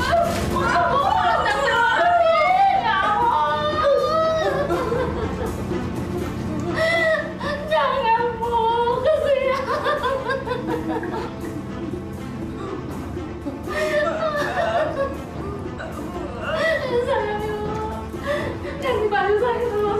Speaker 7: Jangan, Bu. Kasihan. Sayang, Bu. Jangan dibantu saya dulu.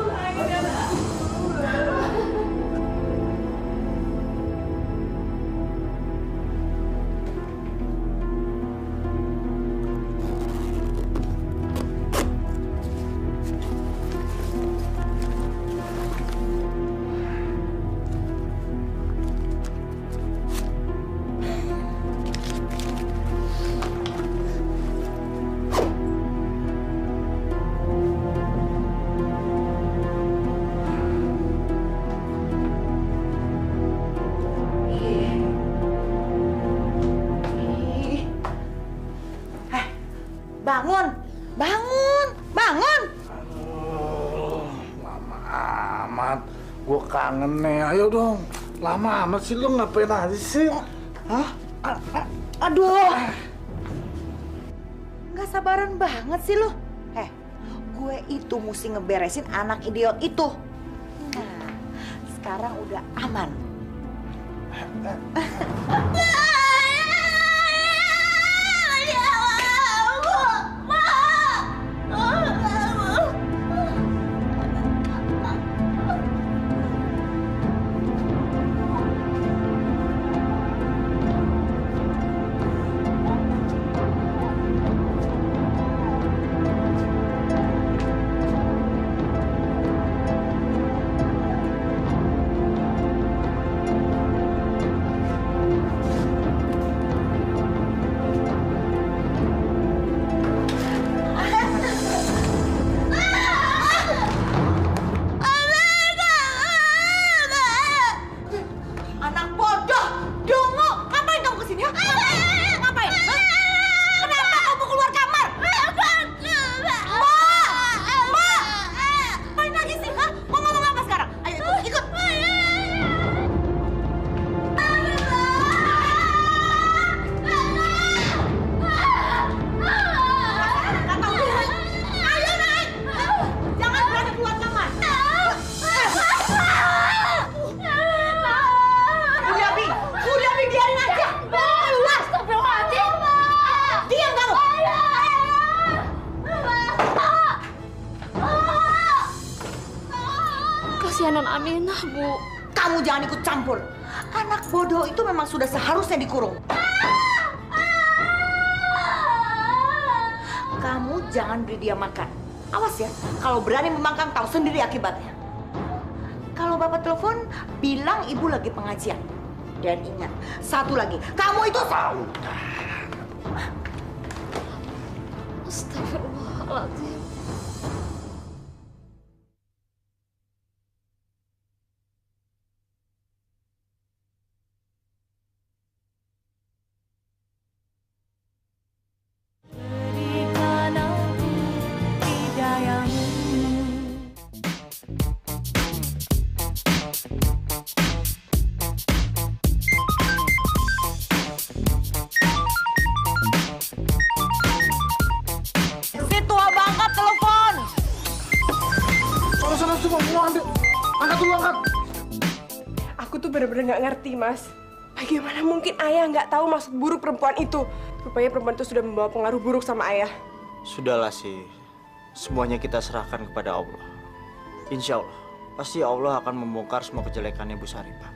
Speaker 2: Bangun. Bangun. Bangun.
Speaker 1: Aduh, lama amat. Gue kangen nih. Ayo dong. Lama amat sih lu ngapain aja sih? Hah?
Speaker 2: Aduh. Nggak sabaran banget sih lu. Gue itu mesti ngeberesin anak idiot itu. Nah, sekarang udah aman. Anak bodoh, dungu, ngapain kamu kesini? Ngapain? Hah? Kenapa kamu keluar kamar? Ma, ngapain lagi sih? Hah? Mau ngomong apa sekarang? Ayo ikut. Ayo naik. Jangan berani keluar kamar. Udah, Bi, biarin aja. Keluar. Diam kamu.
Speaker 7: Kasihanan Aminah, Bu.
Speaker 2: Kamu jangan ikut campur. Anak bodoh itu memang sudah seharusnya dikurung. Kamu jangan beri dia makan. Awas ya, kalau berani membangkang tahu sendiri akibatnya. Kalau bapak telepon, bilang ibu lagi pengajian. Dan ingat, satu lagi, kamu itu tahu.
Speaker 7: Astagfirullahaladzim.
Speaker 2: Si tua Bangka telepon.
Speaker 1: Sana coba mau ambil. Angkat dulu, angkat.
Speaker 4: Aku tuh bener-bener nggak ngerti, Mas. Bagaimana mungkin ayah nggak tahu maksud buruk perempuan itu? Rupanya perempuan itu sudah membawa pengaruh buruk sama ayah.
Speaker 5: Sudahlah sih. Semuanya kita serahkan kepada Allah. Insya Allah, pasti Allah akan membongkar semua kejelekannya Bu Saripah.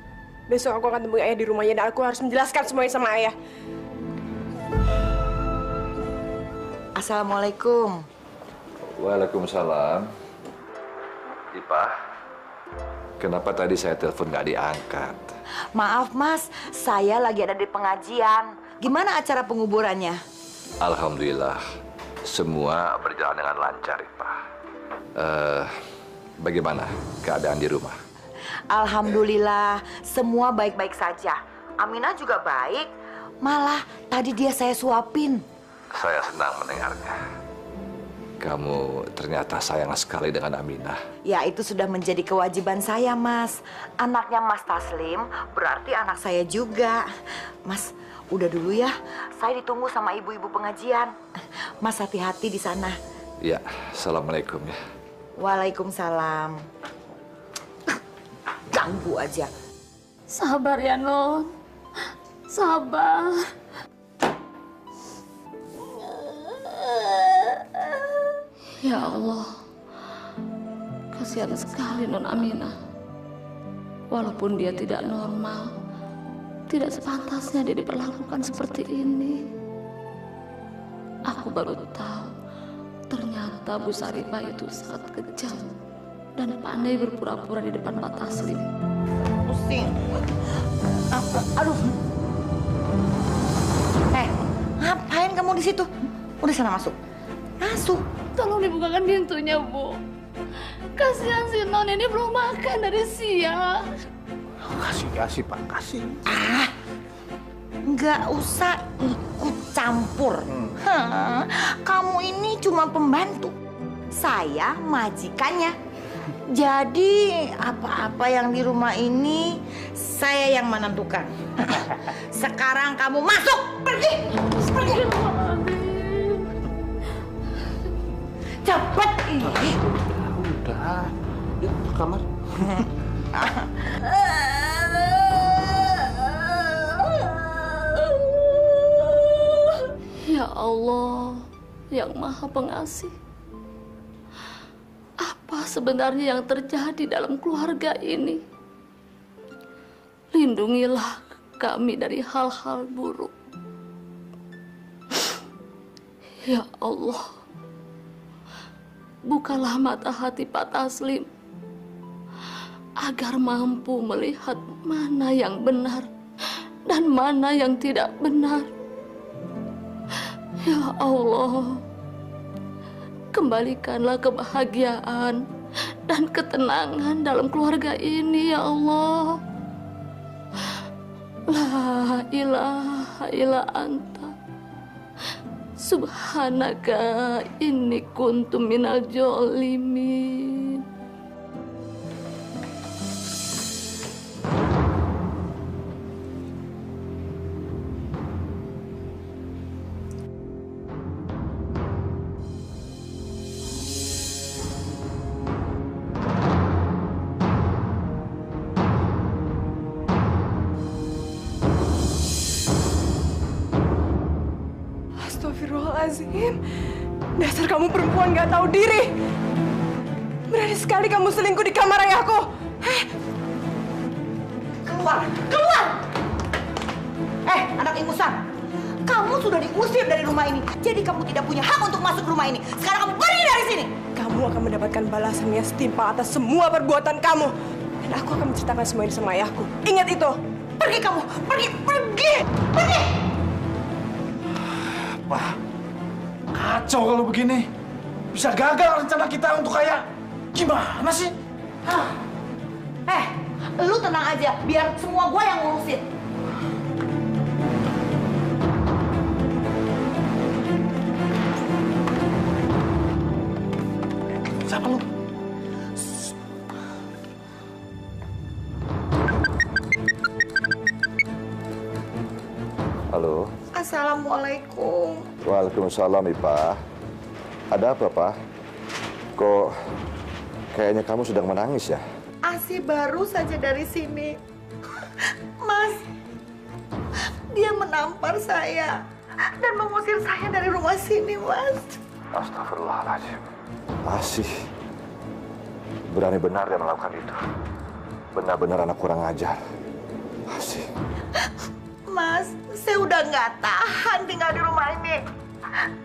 Speaker 4: Besok aku akan temui ayah di rumahnya dan aku harus menjelaskan semuanya sama ayah.
Speaker 2: Assalamualaikum.
Speaker 3: Waalaikumsalam. Ipah, Kenapa tadi saya telepon nggak diangkat?
Speaker 2: Maaf Mas, saya lagi ada di pengajian. Gimana acara penguburannya?
Speaker 3: Alhamdulillah, semua berjalan dengan lancar, Ipa. Bagaimana keadaan di rumah?
Speaker 2: Alhamdulillah, semua baik-baik saja. Aminah juga baik. Malah tadi dia saya suapin.
Speaker 3: Saya senang mendengarnya. Kamu ternyata sayang sekali dengan Aminah.
Speaker 2: Ya itu sudah menjadi kewajiban saya Mas. Anaknya Mas Taslim berarti anak saya juga. Mas, udah dulu ya. Saya ditunggu sama ibu-ibu pengajian. Mas hati-hati di sana.
Speaker 3: Ya, assalamualaikum ya.
Speaker 2: Waalaikumsalam. Ganggu aja.
Speaker 7: Sabar ya, Non. Sabar. Ya Allah, kasihan sekali Non Aminah. Walaupun dia tidak normal, tidak sepantasnya dia diperlakukan seperti ini. Aku baru tahu, ternyata Bu Saripah itu sangat kejam dan pandai berpura-pura di depan Pak Taslim.
Speaker 2: Pusing. Aduh. Ngapain kamu di situ? Udah sana masuk. Masuk.
Speaker 7: Tolong dibukakan pintunya, Bu. Kasihan si Non ini belum makan dari siang.
Speaker 1: Kasih Pak, kasih.
Speaker 2: Nggak usah ikut campur. Kamu ini cuma pembantu. Saya majikannya. Jadi apa-apa yang di rumah ini saya yang menentukan. Sekarang kamu masuk, pergi. Pergi. Cepat.
Speaker 1: Udah. Yuk ke kamar.
Speaker 7: Ya Allah, yang Maha Pengasih. Apa sebenarnya yang terjadi dalam keluarga ini? Lindungilah kami dari hal-hal buruk. Ya Allah, bukalah mata hati Pak Taslim agar mampu melihat mana yang benar dan mana yang tidak benar. Ya Allah, kembalikanlah kebahagiaan dan ketenangan dalam keluarga ini, ya Allah. La ilaha illa anta subhanaka inni kuntu minal jolimin.
Speaker 4: Astagfirullahaladzim. Dasar kamu perempuan gak tahu diri. Berani sekali kamu selingkuh di kamar ayahku.
Speaker 2: Keluar, keluar! Anak ingusan, kamu sudah diusir dari rumah ini. Jadi kamu tidak punya hak untuk masuk rumah ini. Sekarang kamu pergi dari sini.
Speaker 4: Kamu akan mendapatkan balasan yang setimpal atas semua perbuatan kamu. Dan aku akan menceritakan semua ini sama ayahku. Ingat itu.
Speaker 2: Pergi kamu, pergi, pergi, pergi!
Speaker 1: Wah, kacau kalau begini. Bisa gagal rencana kita untuk kaya. Gimana sih?
Speaker 2: Lu tenang aja, biar semua gua yang ngurusin.
Speaker 1: Siapa lu?
Speaker 3: Halo.
Speaker 2: Assalamualaikum.
Speaker 3: Waalaikumsalam, Ipa. Ada apa, Pak? Kok kayaknya kamu sedang menangis ya?
Speaker 2: Asi baru saja dari sini. Mas, dia menampar saya dan mengusir saya dari rumah sini, Mas.
Speaker 3: Astagfirullahaladzim. Asih. Berani-benar dia melakukan itu. Benar-benar anak kurang ajar. Asih.
Speaker 2: Mas, saya udah nggak tahan tinggal di rumah ini.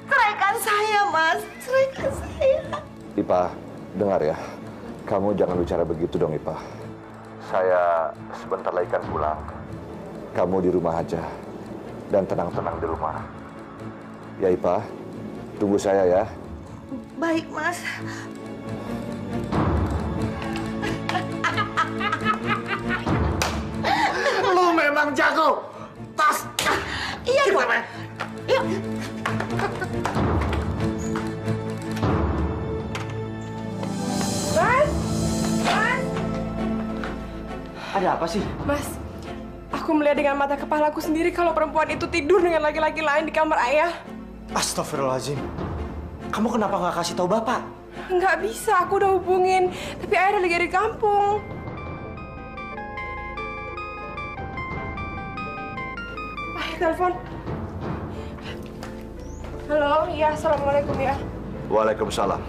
Speaker 2: Ceraikan saya, Mas. Ceraikan saya.
Speaker 3: Ipa, dengar ya. Kamu jangan bicara begitu dong, Ipa. Saya sebentar lagi kan pulang. Kamu di rumah aja dan tenang-tenang di rumah. Ya Ipa, tunggu saya ya.
Speaker 2: Baik, Mas.
Speaker 1: Lu memang jago. Tas.
Speaker 2: Iya,
Speaker 1: Kita
Speaker 2: Bang.
Speaker 1: main.
Speaker 2: Yuk.
Speaker 4: Mas! Mas!
Speaker 5: Ada apa sih?
Speaker 4: Mas, aku melihat dengan mata kepalaku sendiri kalau perempuan itu tidur dengan laki-laki lain di kamar ayah.
Speaker 5: Astagfirullahaladzim. Kamu kenapa nggak kasih tahu Bapak?
Speaker 4: Nggak bisa, aku udah hubungin. Tapi ayah lagi di kampung. Ayah telepon. Halo, iya, assalamualaikum ya.
Speaker 3: Waalaikumsalam.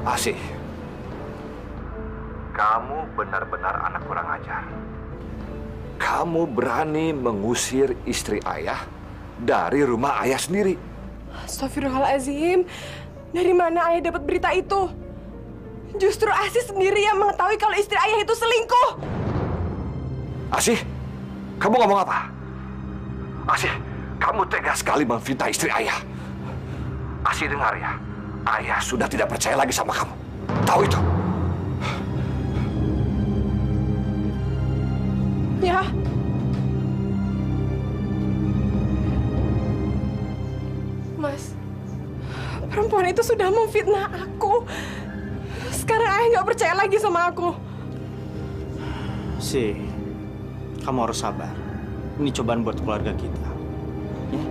Speaker 3: Asih, kamu benar-benar anak kurang ajar. Kamu berani mengusir istri ayah dari rumah ayah sendiri.
Speaker 4: Astagfirullahaladzim. Dari mana ayah dapat berita itu? Justru Asih sendiri yang mengetahui kalau istri ayah itu selingkuh.
Speaker 3: Asih, kamu ngomong apa? Asih, kamu tega sekali memfitnah istri ayah. Asih dengar ya, ayah sudah tidak percaya lagi sama kamu. Tahu itu?
Speaker 4: Ya. Mas, perempuan itu sudah memfitnah aku. Sekarang ayah nggak percaya lagi sama aku.
Speaker 5: Sih, kamu harus sabar. Ini cobaan buat keluarga kita. Ya?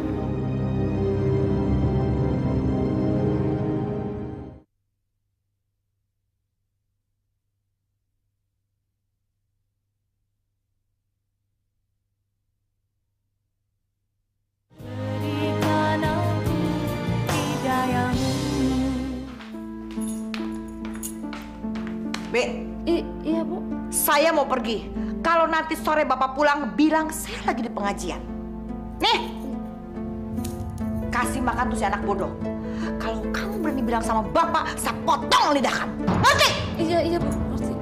Speaker 2: Be,
Speaker 7: Iya, Bu.
Speaker 2: saya mau pergi. Kalau nanti sore Bapak pulang, bilang saya lagi di pengajian. Nih, kasih makan tuh si anak bodoh. Kalau kamu berani bilang sama Bapak, saya potong lidah kamu. Ngerti?
Speaker 7: Iya, Bu. Ngerti.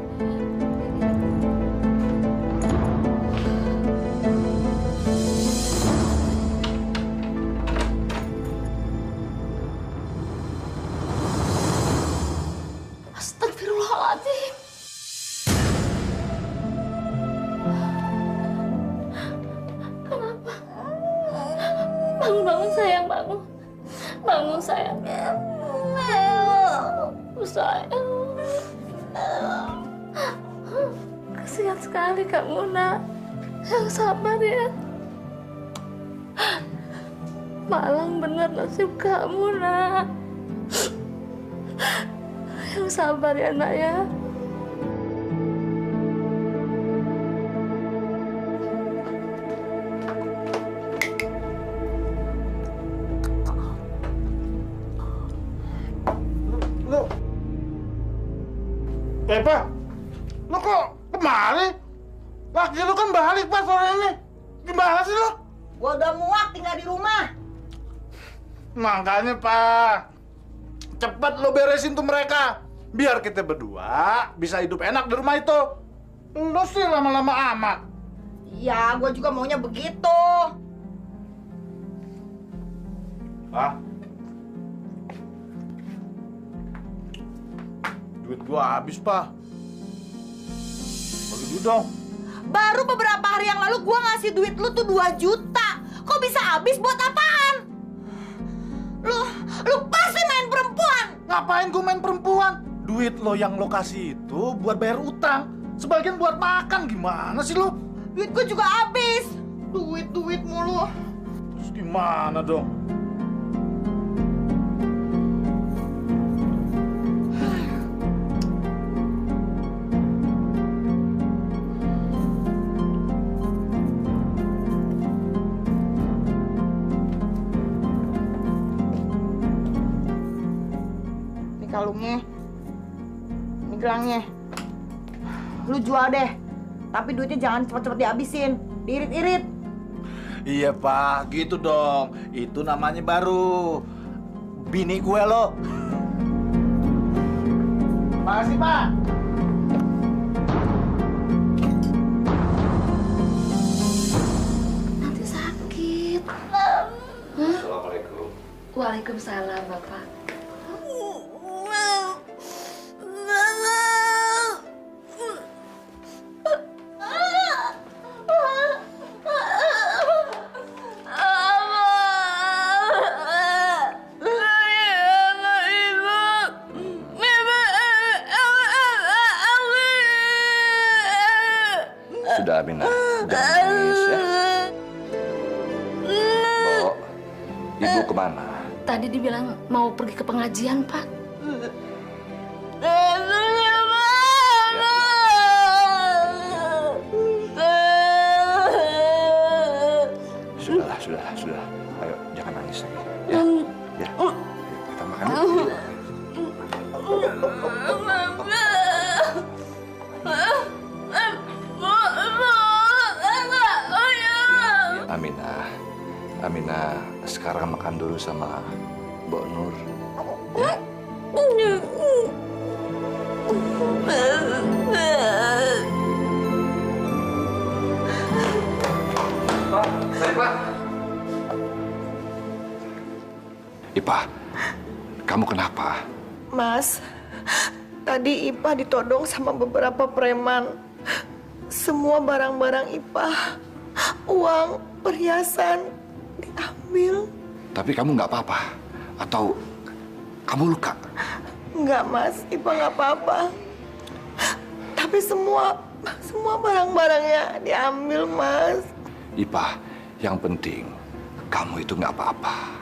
Speaker 7: Astagfirullahaladzim. Kenapa? Bangun sayang, bangun. Bangun sayang. Sayang. Kasihan sekali kamu, Nak. Yang sabar ya. Malang bener nasib kamu, Nak. Yang sabar ya, Nak ya.
Speaker 1: Pak, lu kok kemari? Laki lu kan balik Pak sore ini. Gimana sih lu?
Speaker 2: Gua udah muak tinggal di rumah.
Speaker 1: Makanya Pak, cepet lo beresin tuh mereka. Biar kita berdua bisa hidup enak di rumah itu. Lu sih lama-lama amat.
Speaker 2: Ya, gua juga maunya begitu.
Speaker 1: Pak, duit gua habis, Pak. Bagi duit dong.
Speaker 2: Baru beberapa hari yang lalu gua ngasih duit lu tuh 2 juta. Kok bisa habis buat apaan? Lu pasti main perempuan.
Speaker 1: Ngapain gua main perempuan? Duit lo yang lo kasih itu buat bayar utang. Sebagian buat makan. Gimana sih lo?
Speaker 2: Duit gua juga habis. Duit mulu.
Speaker 1: Terus gimana dong?
Speaker 2: Kalungnya, ini gelangnya, lu jual deh. Tapi duitnya jangan cepet-cepet dihabisin, diirit-irit.
Speaker 1: Iya Pak, gitu dong. Itu namanya baru bini gue lo. Makasih Pak.
Speaker 8: Waalaikumsalam, Bapak.
Speaker 3: Sudah, Aminah. Jangan nangis ya. Bo, ibu kemana?
Speaker 8: Tadi dibilang mau pergi ke pengajian, Pak.
Speaker 3: Sudah. Ayo, jangan nangis lagi. Ya, ya. Ayo, kita makan yuk. Aminah, sekarang makan dulu sama Mbok Nur. Ya. Pak. Ipah, kamu kenapa?
Speaker 2: Mas, tadi Ipah ditodong sama beberapa preman. Semua barang-barang Ipah, uang, perhiasan diambil.
Speaker 3: Tapi kamu nggak apa-apa? Atau kamu luka?
Speaker 2: Enggak, Mas. Ipah nggak apa-apa. Tapi semua barang-barangnya diambil, Mas.
Speaker 3: Ipah, yang penting kamu itu nggak apa-apa.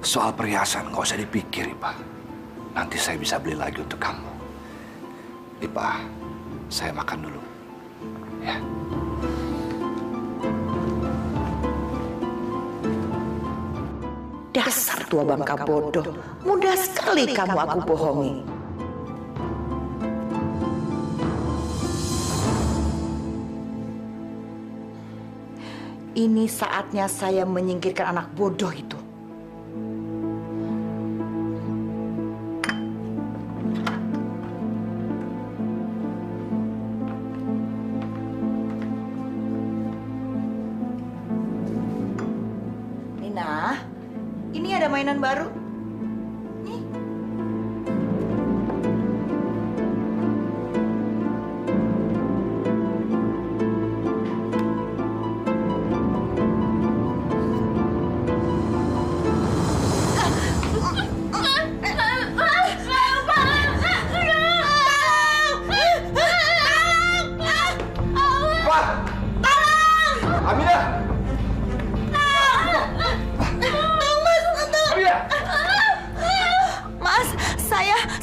Speaker 3: Soal perhiasan nggak usah dipikir, Ipah. Nanti saya bisa beli lagi untuk kamu. Ipah, saya makan dulu. Ya.
Speaker 2: Dasar tua bangka bodoh. Mudah sekali kamu aku bohongi. Ini saatnya saya menyingkirkan anak bodoh itu. Nina, ini ada mainan baru. Nih.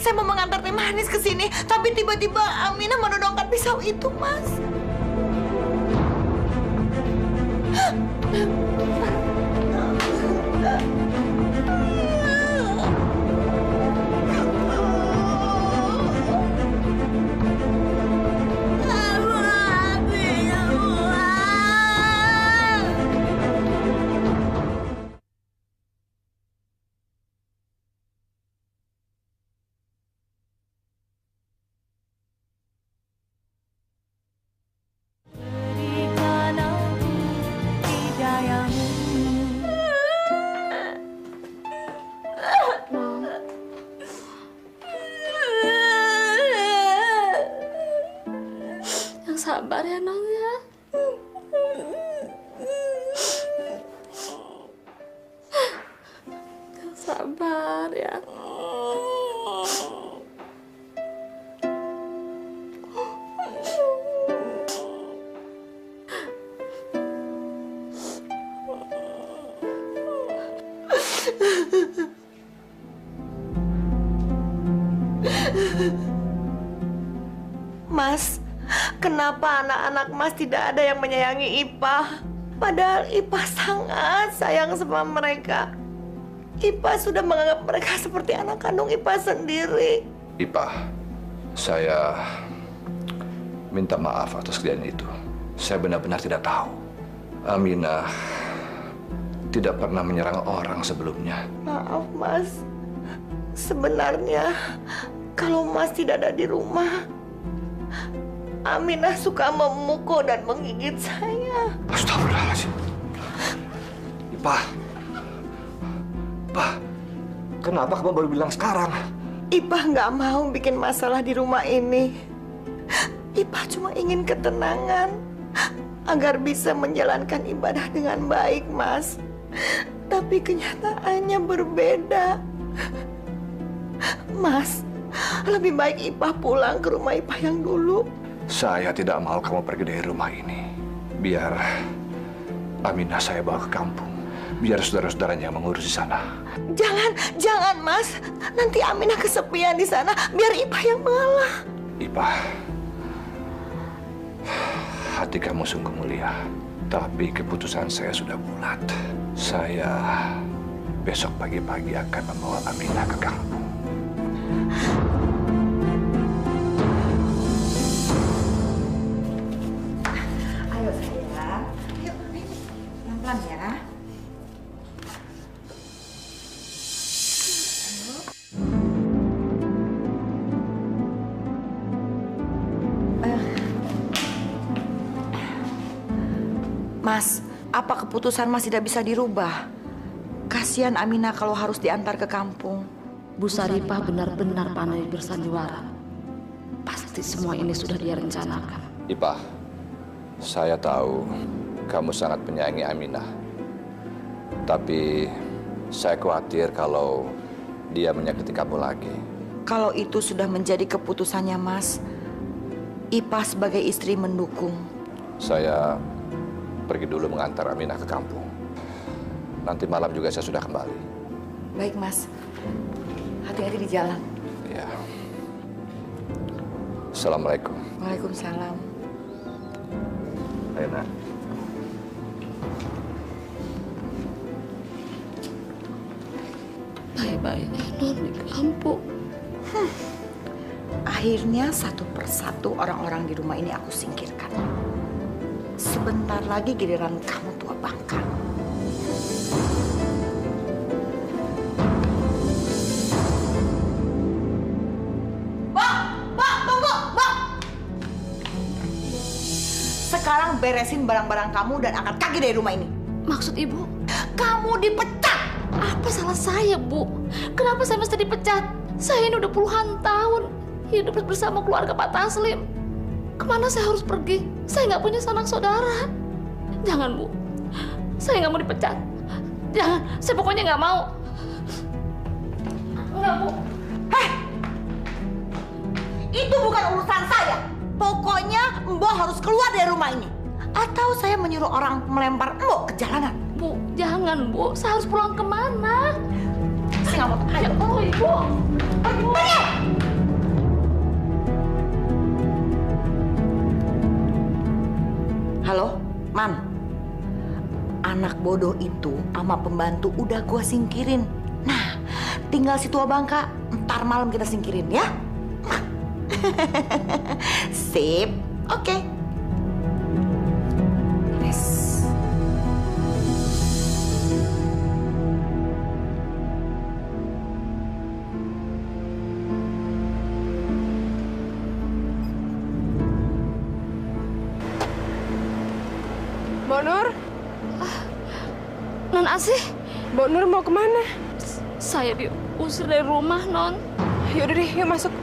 Speaker 2: Saya mau mengantar teh manis ke sini, tapi tiba-tiba Aminah menodongkan pisau itu, Mas.
Speaker 8: Sabar ya, Nong ya. Sabar ya.
Speaker 2: Mas, kenapa anak-anak Mas tidak ada yang menyayangi Ipah? Padahal Ipah sangat sayang sama mereka. Ipah sudah menganggap mereka seperti anak kandung Ipah sendiri.
Speaker 3: Ipah, saya minta maaf atas kejadian itu. Saya benar-benar tidak tahu. Aminah tidak pernah menyerang orang sebelumnya.
Speaker 2: Maaf, Mas. Sebenarnya kalau Mas tidak ada di rumah, Aminah suka memukul dan menggigit saya.
Speaker 3: Astagfirullahaladzim. Ipah. Ipah, Kenapa kamu baru bilang sekarang?
Speaker 2: Ipah nggak mau bikin masalah di rumah ini. Ipah cuma ingin ketenangan agar bisa menjalankan ibadah dengan baik, Mas. Tapi kenyataannya berbeda. Mas, lebih baik Ipah pulang ke rumah Ipah yang dulu.
Speaker 3: Saya tidak mau kamu pergi dari rumah ini. Biar Aminah saya bawa ke kampung. Biar saudara-saudaranya yang mengurus di sana.
Speaker 2: Jangan Mas. Nanti Aminah kesepian di sana. Biar Ipah yang mengalah.
Speaker 3: Ipah, hati kamu sungguh mulia. Tapi keputusan saya sudah bulat. Saya besok pagi-pagi akan membawa Aminah ke kampung.
Speaker 2: Ayo sayang. Yuk, pelan-pelan ya. Mas, apa keputusan Mas tidak bisa dirubah? Kasihan Aminah kalau harus diantar ke kampung.
Speaker 8: Bu Saripah benar-benar pandai bersandiwara. Pasti semua ini sudah dia rencanakan.
Speaker 3: Ipah, saya tahu kamu sangat menyayangi Aminah. Tapi saya khawatir kalau dia menyakiti kamu lagi.
Speaker 2: Kalau itu sudah menjadi keputusannya Mas, Ipah sebagai istri mendukung.
Speaker 3: Saya pergi dulu mengantar Aminah ke kampung. Nanti malam juga saya sudah kembali.
Speaker 2: Baik Mas, hati-hati di jalan.
Speaker 3: Ya. Assalamualaikum.
Speaker 2: Waalaikumsalam.
Speaker 3: Ayo, Nak.
Speaker 8: Baik-baiknya non di kampung.
Speaker 2: Akhirnya satu persatu orang-orang di rumah ini aku singkirkan. Sebentar lagi giliran kamu tua bangka. Bang, tunggu, Bang. Sekarang beresin barang-barang kamu dan angkat kaki dari rumah ini.
Speaker 8: Maksud ibu?
Speaker 2: Kamu dipecat.
Speaker 8: Apa salah saya, Bu? Kenapa saya mesti dipecat? Saya ini udah puluhan tahun hidup bersama keluarga Pak Taslim. Kemana saya harus pergi? Saya nggak punya sanak saudara. Jangan, Bu. Saya nggak mau dipecat. Jangan. Saya pokoknya nggak mau. Nggak, Bu.
Speaker 2: Heh, itu bukan urusan saya. Pokoknya Mbok harus keluar dari rumah ini. Atau saya menyuruh orang melempar Mbok ke jalanan.
Speaker 8: Bu, jangan, Bu. Saya harus pulang kemana?
Speaker 2: Saya nggak mau.
Speaker 8: Ayo, tolong, Ibu.
Speaker 2: Pergi! Halo, Man. Anak bodoh itu sama pembantu udah gua singkirin. Nah, tinggal si tua bangka, ntar malam kita singkirin ya. Sip, oke. Yes.
Speaker 4: Mbak Nur,
Speaker 8: Non Asih,
Speaker 4: Mbak Nur mau kemana?
Speaker 8: saya diusir dari rumah, Non.
Speaker 4: Yaudah deh, yuk masuk.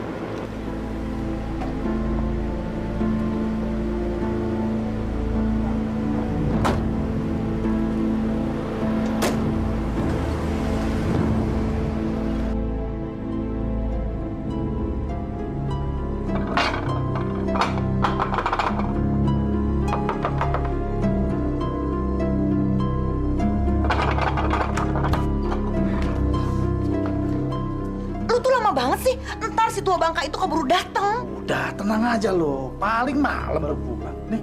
Speaker 2: Lu tuh lama banget sih. Ntar si tua bangka itu keburu datang.
Speaker 1: Udah, tenang aja lo. Paling malam baru pulang. Nih,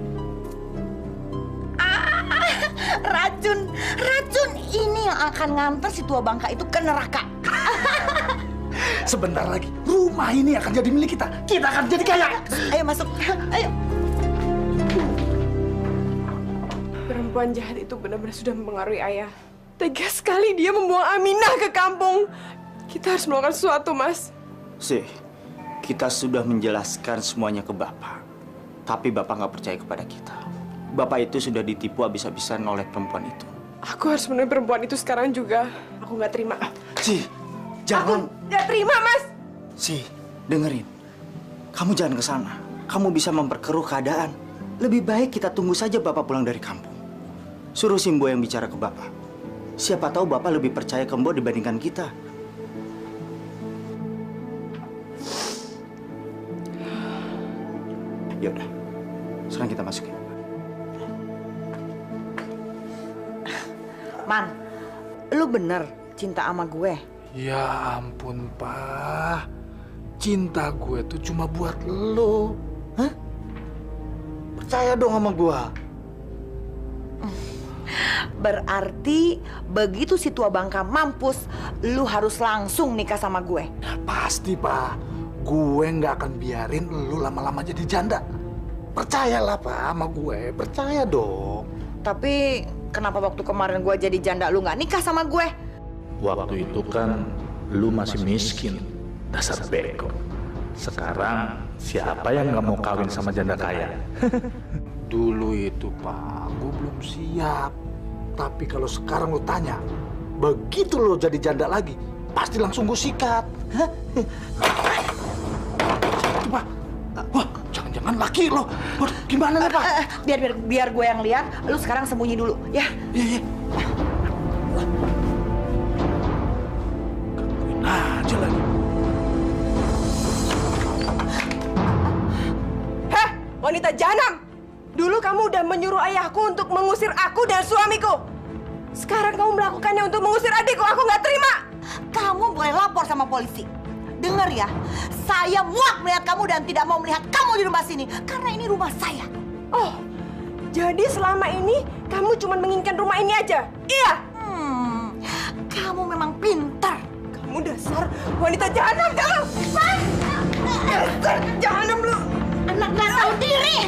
Speaker 2: Racun ini yang akan nganter si tua bangka itu ke neraka.
Speaker 1: sebentar lagi rumah ini akan jadi milik kita. Kita akan jadi kaya.
Speaker 2: Ayo masuk. Ayo.
Speaker 4: Perempuan jahat itu benar-benar sudah mempengaruhi ayah. Tega sekali dia membuang Aminah ke kampung. Kita harus melakukan sesuatu, Mas.
Speaker 5: Sih, kita sudah menjelaskan semuanya ke Bapak. Tapi Bapak nggak percaya kepada kita. Bapak itu sudah ditipu habis-habisan oleh perempuan itu.
Speaker 4: Aku harus menemui perempuan itu sekarang juga. Aku nggak terima.
Speaker 1: Ci,
Speaker 5: Jangan.
Speaker 4: Aku nggak terima, Mas.
Speaker 5: Si, dengerin. Kamu jangan ke sana. Kamu bisa memperkeruh keadaan. Lebih baik kita tunggu saja Bapak pulang dari kampung. Suruh Simbo yang bicara ke Bapak. Siapa tahu Bapak lebih percaya ke Mbo dibandingkan kita. Ya udah. Sekarang kita masukin.
Speaker 2: Man, lu bener cinta sama gue.
Speaker 1: Ya ampun, Pak. Cinta gue tuh cuma buat lo. Hah? Percaya dong sama gue.
Speaker 2: Berarti begitu si tua Bangka mampus, lu harus langsung nikah sama gue.
Speaker 1: Ya, pasti, Pak. Gue nggak akan biarin lu lama-lama jadi janda. Percayalah, Pak, sama gue. Percaya dong.
Speaker 2: Tapi kenapa waktu kemarin gue jadi janda lu nggak nikah sama gue?
Speaker 9: Waktu itu kan lu masih miskin, dasar beko. Sekarang siapa yang nggak mau kawin sama janda kaya?
Speaker 1: Dulu itu, Pak, gue belum siap. Tapi kalau sekarang lu tanya, begitu lo jadi janda lagi, pasti langsung gue sikat. Hah? Pak, wah, jangan-jangan laki lo. Waduh, gimana nih, Pak?
Speaker 2: Biar gue yang lihat. Lu sekarang sembunyi dulu, ya?
Speaker 1: Iya. Gangguin aja lagi.
Speaker 4: Heh, wanita jahanam! Dulu kamu udah menyuruh ayahku untuk mengusir aku dan suamiku. Sekarang kamu melakukannya untuk mengusir adikku. Aku nggak terima.
Speaker 2: Kamu boleh lapor sama polisi. Dengar ya, saya muak melihat kamu dan tidak mau melihat kamu di rumah sini. Karena ini rumah saya.
Speaker 4: Oh, jadi selama ini kamu cuma menginginkan rumah ini aja? Iya?
Speaker 2: Kamu memang pintar.
Speaker 4: Kamu dasar wanita jahanam kamu! Mas! Dasar jahanam lu!
Speaker 2: Anak gak tahu diri.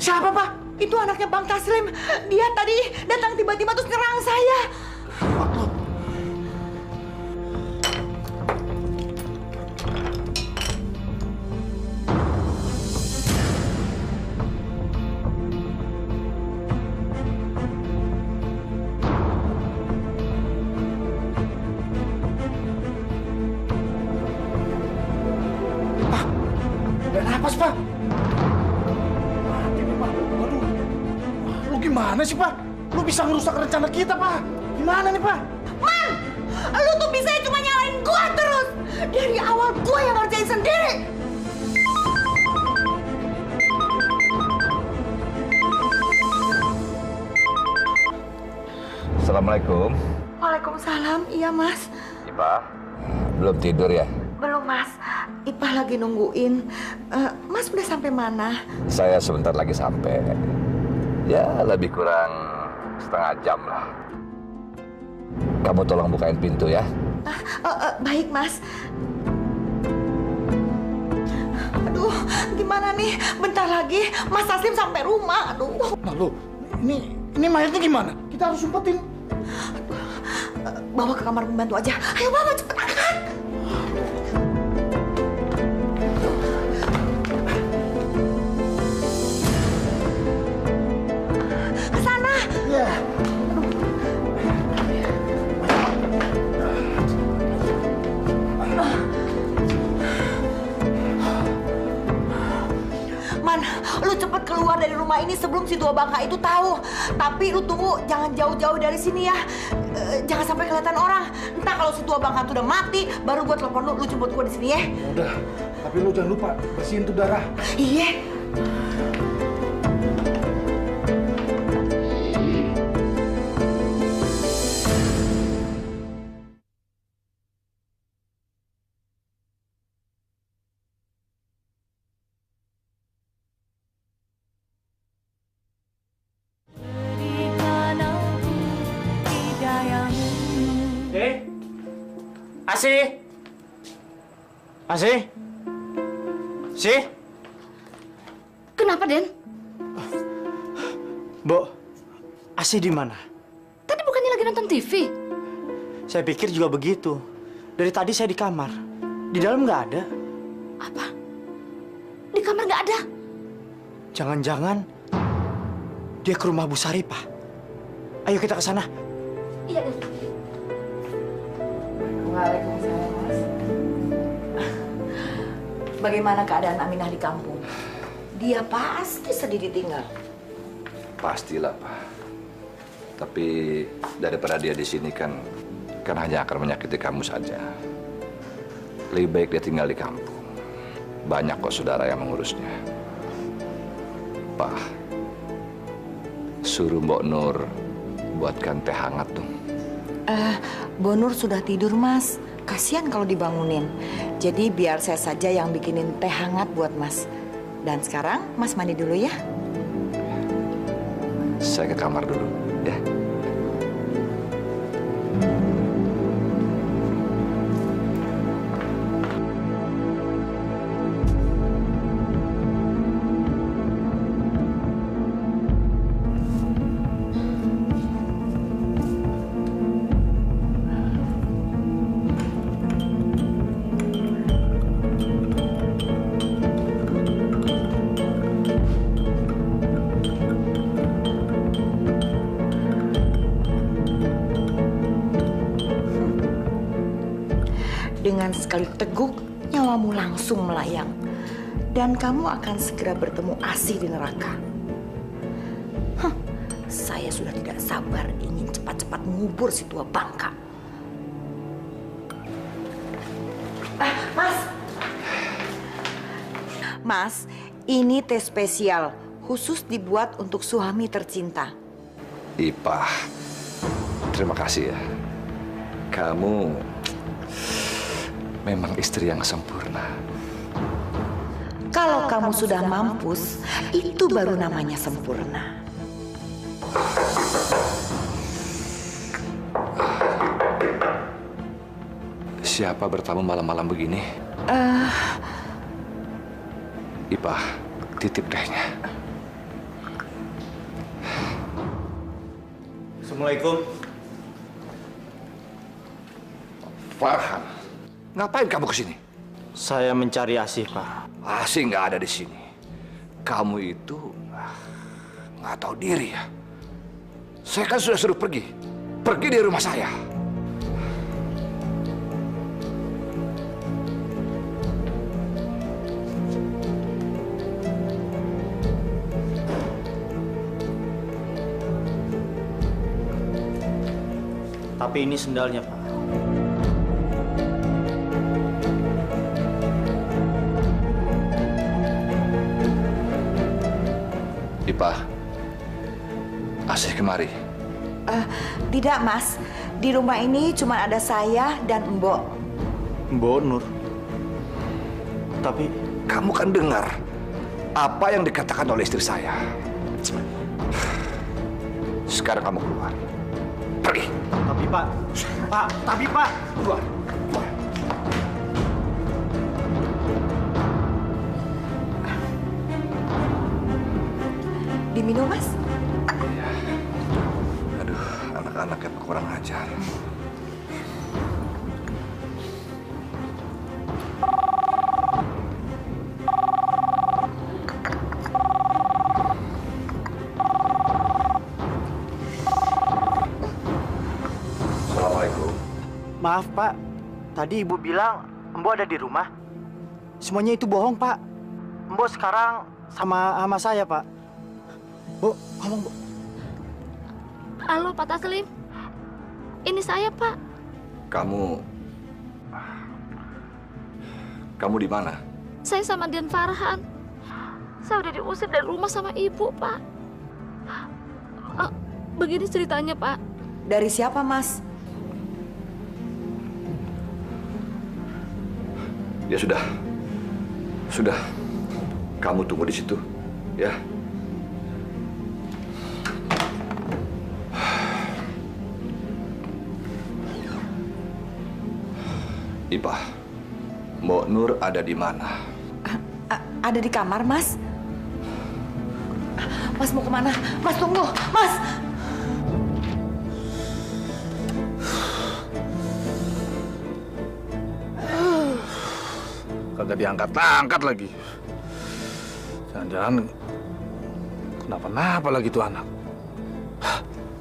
Speaker 1: Siapa, Pak?
Speaker 2: Itu anaknya Bang Taslim. Dia tadi datang tiba-tiba terus nyerang saya.
Speaker 1: Pak, nggak napas, Pak. Gimana sih, Pak? Lu bisa ngerusak rencana kita, Pak. Gimana nih, Pak?
Speaker 2: Man, lu tuh bisa cuma nyalain gua terus. Dari awal gua yang ngerjain sendiri.
Speaker 3: Assalamualaikum.
Speaker 2: Waalaikumsalam, iya Mas.
Speaker 3: Ipah, belum tidur ya?
Speaker 2: Belum Mas, Ipah lagi nungguin. Mas udah sampai mana?
Speaker 3: Saya sebentar lagi sampai. Ya, lebih kurang setengah jam lah. Kamu tolong bukain pintu ya.
Speaker 2: Baik, Mas. Aduh, gimana nih? Bentar lagi Mas Taslim sampai rumah. Aduh.
Speaker 1: Nah, lu, ini mayatnya gimana? Kita harus umpetin.
Speaker 2: Bawa ke kamar pembantu aja. Ayo bawa, cepet angkat.
Speaker 1: Ya.
Speaker 2: Man, lu cepet keluar dari rumah ini sebelum si tua Bangka itu tahu. Tapi lu tunggu, jangan jauh-jauh dari sini ya. Jangan sampai kelihatan orang. Entah kalau si tua Bangka tuh udah mati, baru gua telepon lu jemput gua di sini ya.
Speaker 1: Udah, tapi lu jangan lupa bersihin tuh darah.
Speaker 2: Iya.
Speaker 5: Asih? Asih? Si?
Speaker 8: Kenapa, Den?
Speaker 5: Bo, Asih di mana?
Speaker 8: Tadi bukannya lagi nonton TV?
Speaker 5: Saya pikir juga begitu. Dari tadi saya di kamar. Di dalam nggak ada.
Speaker 8: Apa? Di kamar nggak ada?
Speaker 5: Jangan-jangan dia ke rumah Bu Saripah. Ayo kita ke sana.
Speaker 8: Iya, Den.
Speaker 2: Waalaikumsalam, Mas. Bagaimana keadaan Aminah di kampung? Dia pasti sedih ditinggal.
Speaker 3: Pastilah, Pak. Tapi daripada dia di sini kan hanya akan menyakiti kamu saja. Lebih baik dia tinggal di kampung. Banyak kok saudara yang mengurusnya. Pak, suruh Mbok Nur buatkan teh hangat dong.
Speaker 2: Mbok Nur sudah tidur, Mas. Kasihan kalau dibangunin. Jadi biar saya saja yang bikinin teh hangat buat Mas. Dan sekarang Mas mandi dulu ya.
Speaker 3: Saya ke kamar dulu, ya.
Speaker 2: Dengan sekali teguk, nyawamu langsung melayang. Dan kamu akan segera bertemu Asih di neraka. Saya sudah tidak sabar ingin cepat-cepat mengubur si tua bangka. Mas! Mas, ini teh spesial. Khusus dibuat untuk suami tercinta.
Speaker 3: Ipah, terima kasih ya. Kamu memang istri yang sempurna.
Speaker 2: Kalau kamu sudah mampus, itu baru namanya sempurna.
Speaker 3: Siapa bertamu malam-malam begini? Ipah, titip tehnya.
Speaker 5: Assalamualaikum.
Speaker 3: Farhan, ngapain kamu kesini?
Speaker 5: Saya mencari Asih, Pak.
Speaker 3: Asih nggak ada di sini. Kamu itu nggak tahu diri ya. Saya kan sudah suruh pergi. Pergi dari rumah saya.
Speaker 5: Tapi ini sendalnya, Pak.
Speaker 3: Ipah, Asih kemari.
Speaker 2: Tidak, Mas. Di rumah ini cuma ada saya dan Mbok.
Speaker 5: Mbok Nur. Tapi
Speaker 3: Kamu kan dengar apa yang dikatakan oleh istri saya. Sekarang kamu keluar. Pergi.
Speaker 5: tapi Pak.
Speaker 3: Keluar.
Speaker 2: Diminum, Mas?
Speaker 3: Aduh, anak-anaknya kurang ajar. Assalamualaikum.
Speaker 5: Maaf, Pak. Tadi Ibu bilang Mbok ada di rumah. Semuanya itu bohong, Pak. Mbok sekarang sama saya, Pak. Bu, ngomong, Bu.
Speaker 8: Halo, Pak Taslim. Ini saya, Pak.
Speaker 3: Kamu di mana?
Speaker 8: Saya sama Dian Farhan. Saya udah diusir dari rumah sama ibu, Pak. Begini ceritanya, Pak.
Speaker 2: Dari siapa, Mas?
Speaker 3: Ya sudah. Sudah. Kamu tunggu di situ, ya. Ipah, Mbok Nur ada di mana?
Speaker 2: Ada di kamar, Mas. Mas mau kemana? Mas tunggu, Mas.
Speaker 1: kagak diangkat-angkat lagi. Jangan-jangan kenapa-napa lagi tuh anak.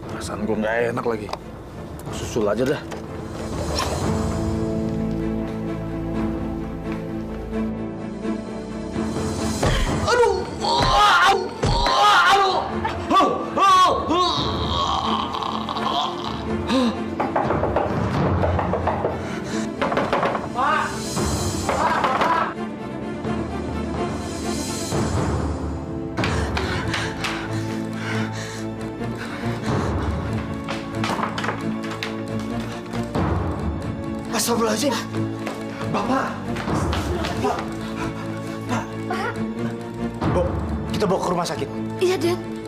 Speaker 1: Perasaan gue nggak enak lagi. Susul aja dah.
Speaker 5: Astagfirullahaladzim. Bapak. Pak. Bu, kita bawa ke rumah sakit.
Speaker 8: Iya, Den.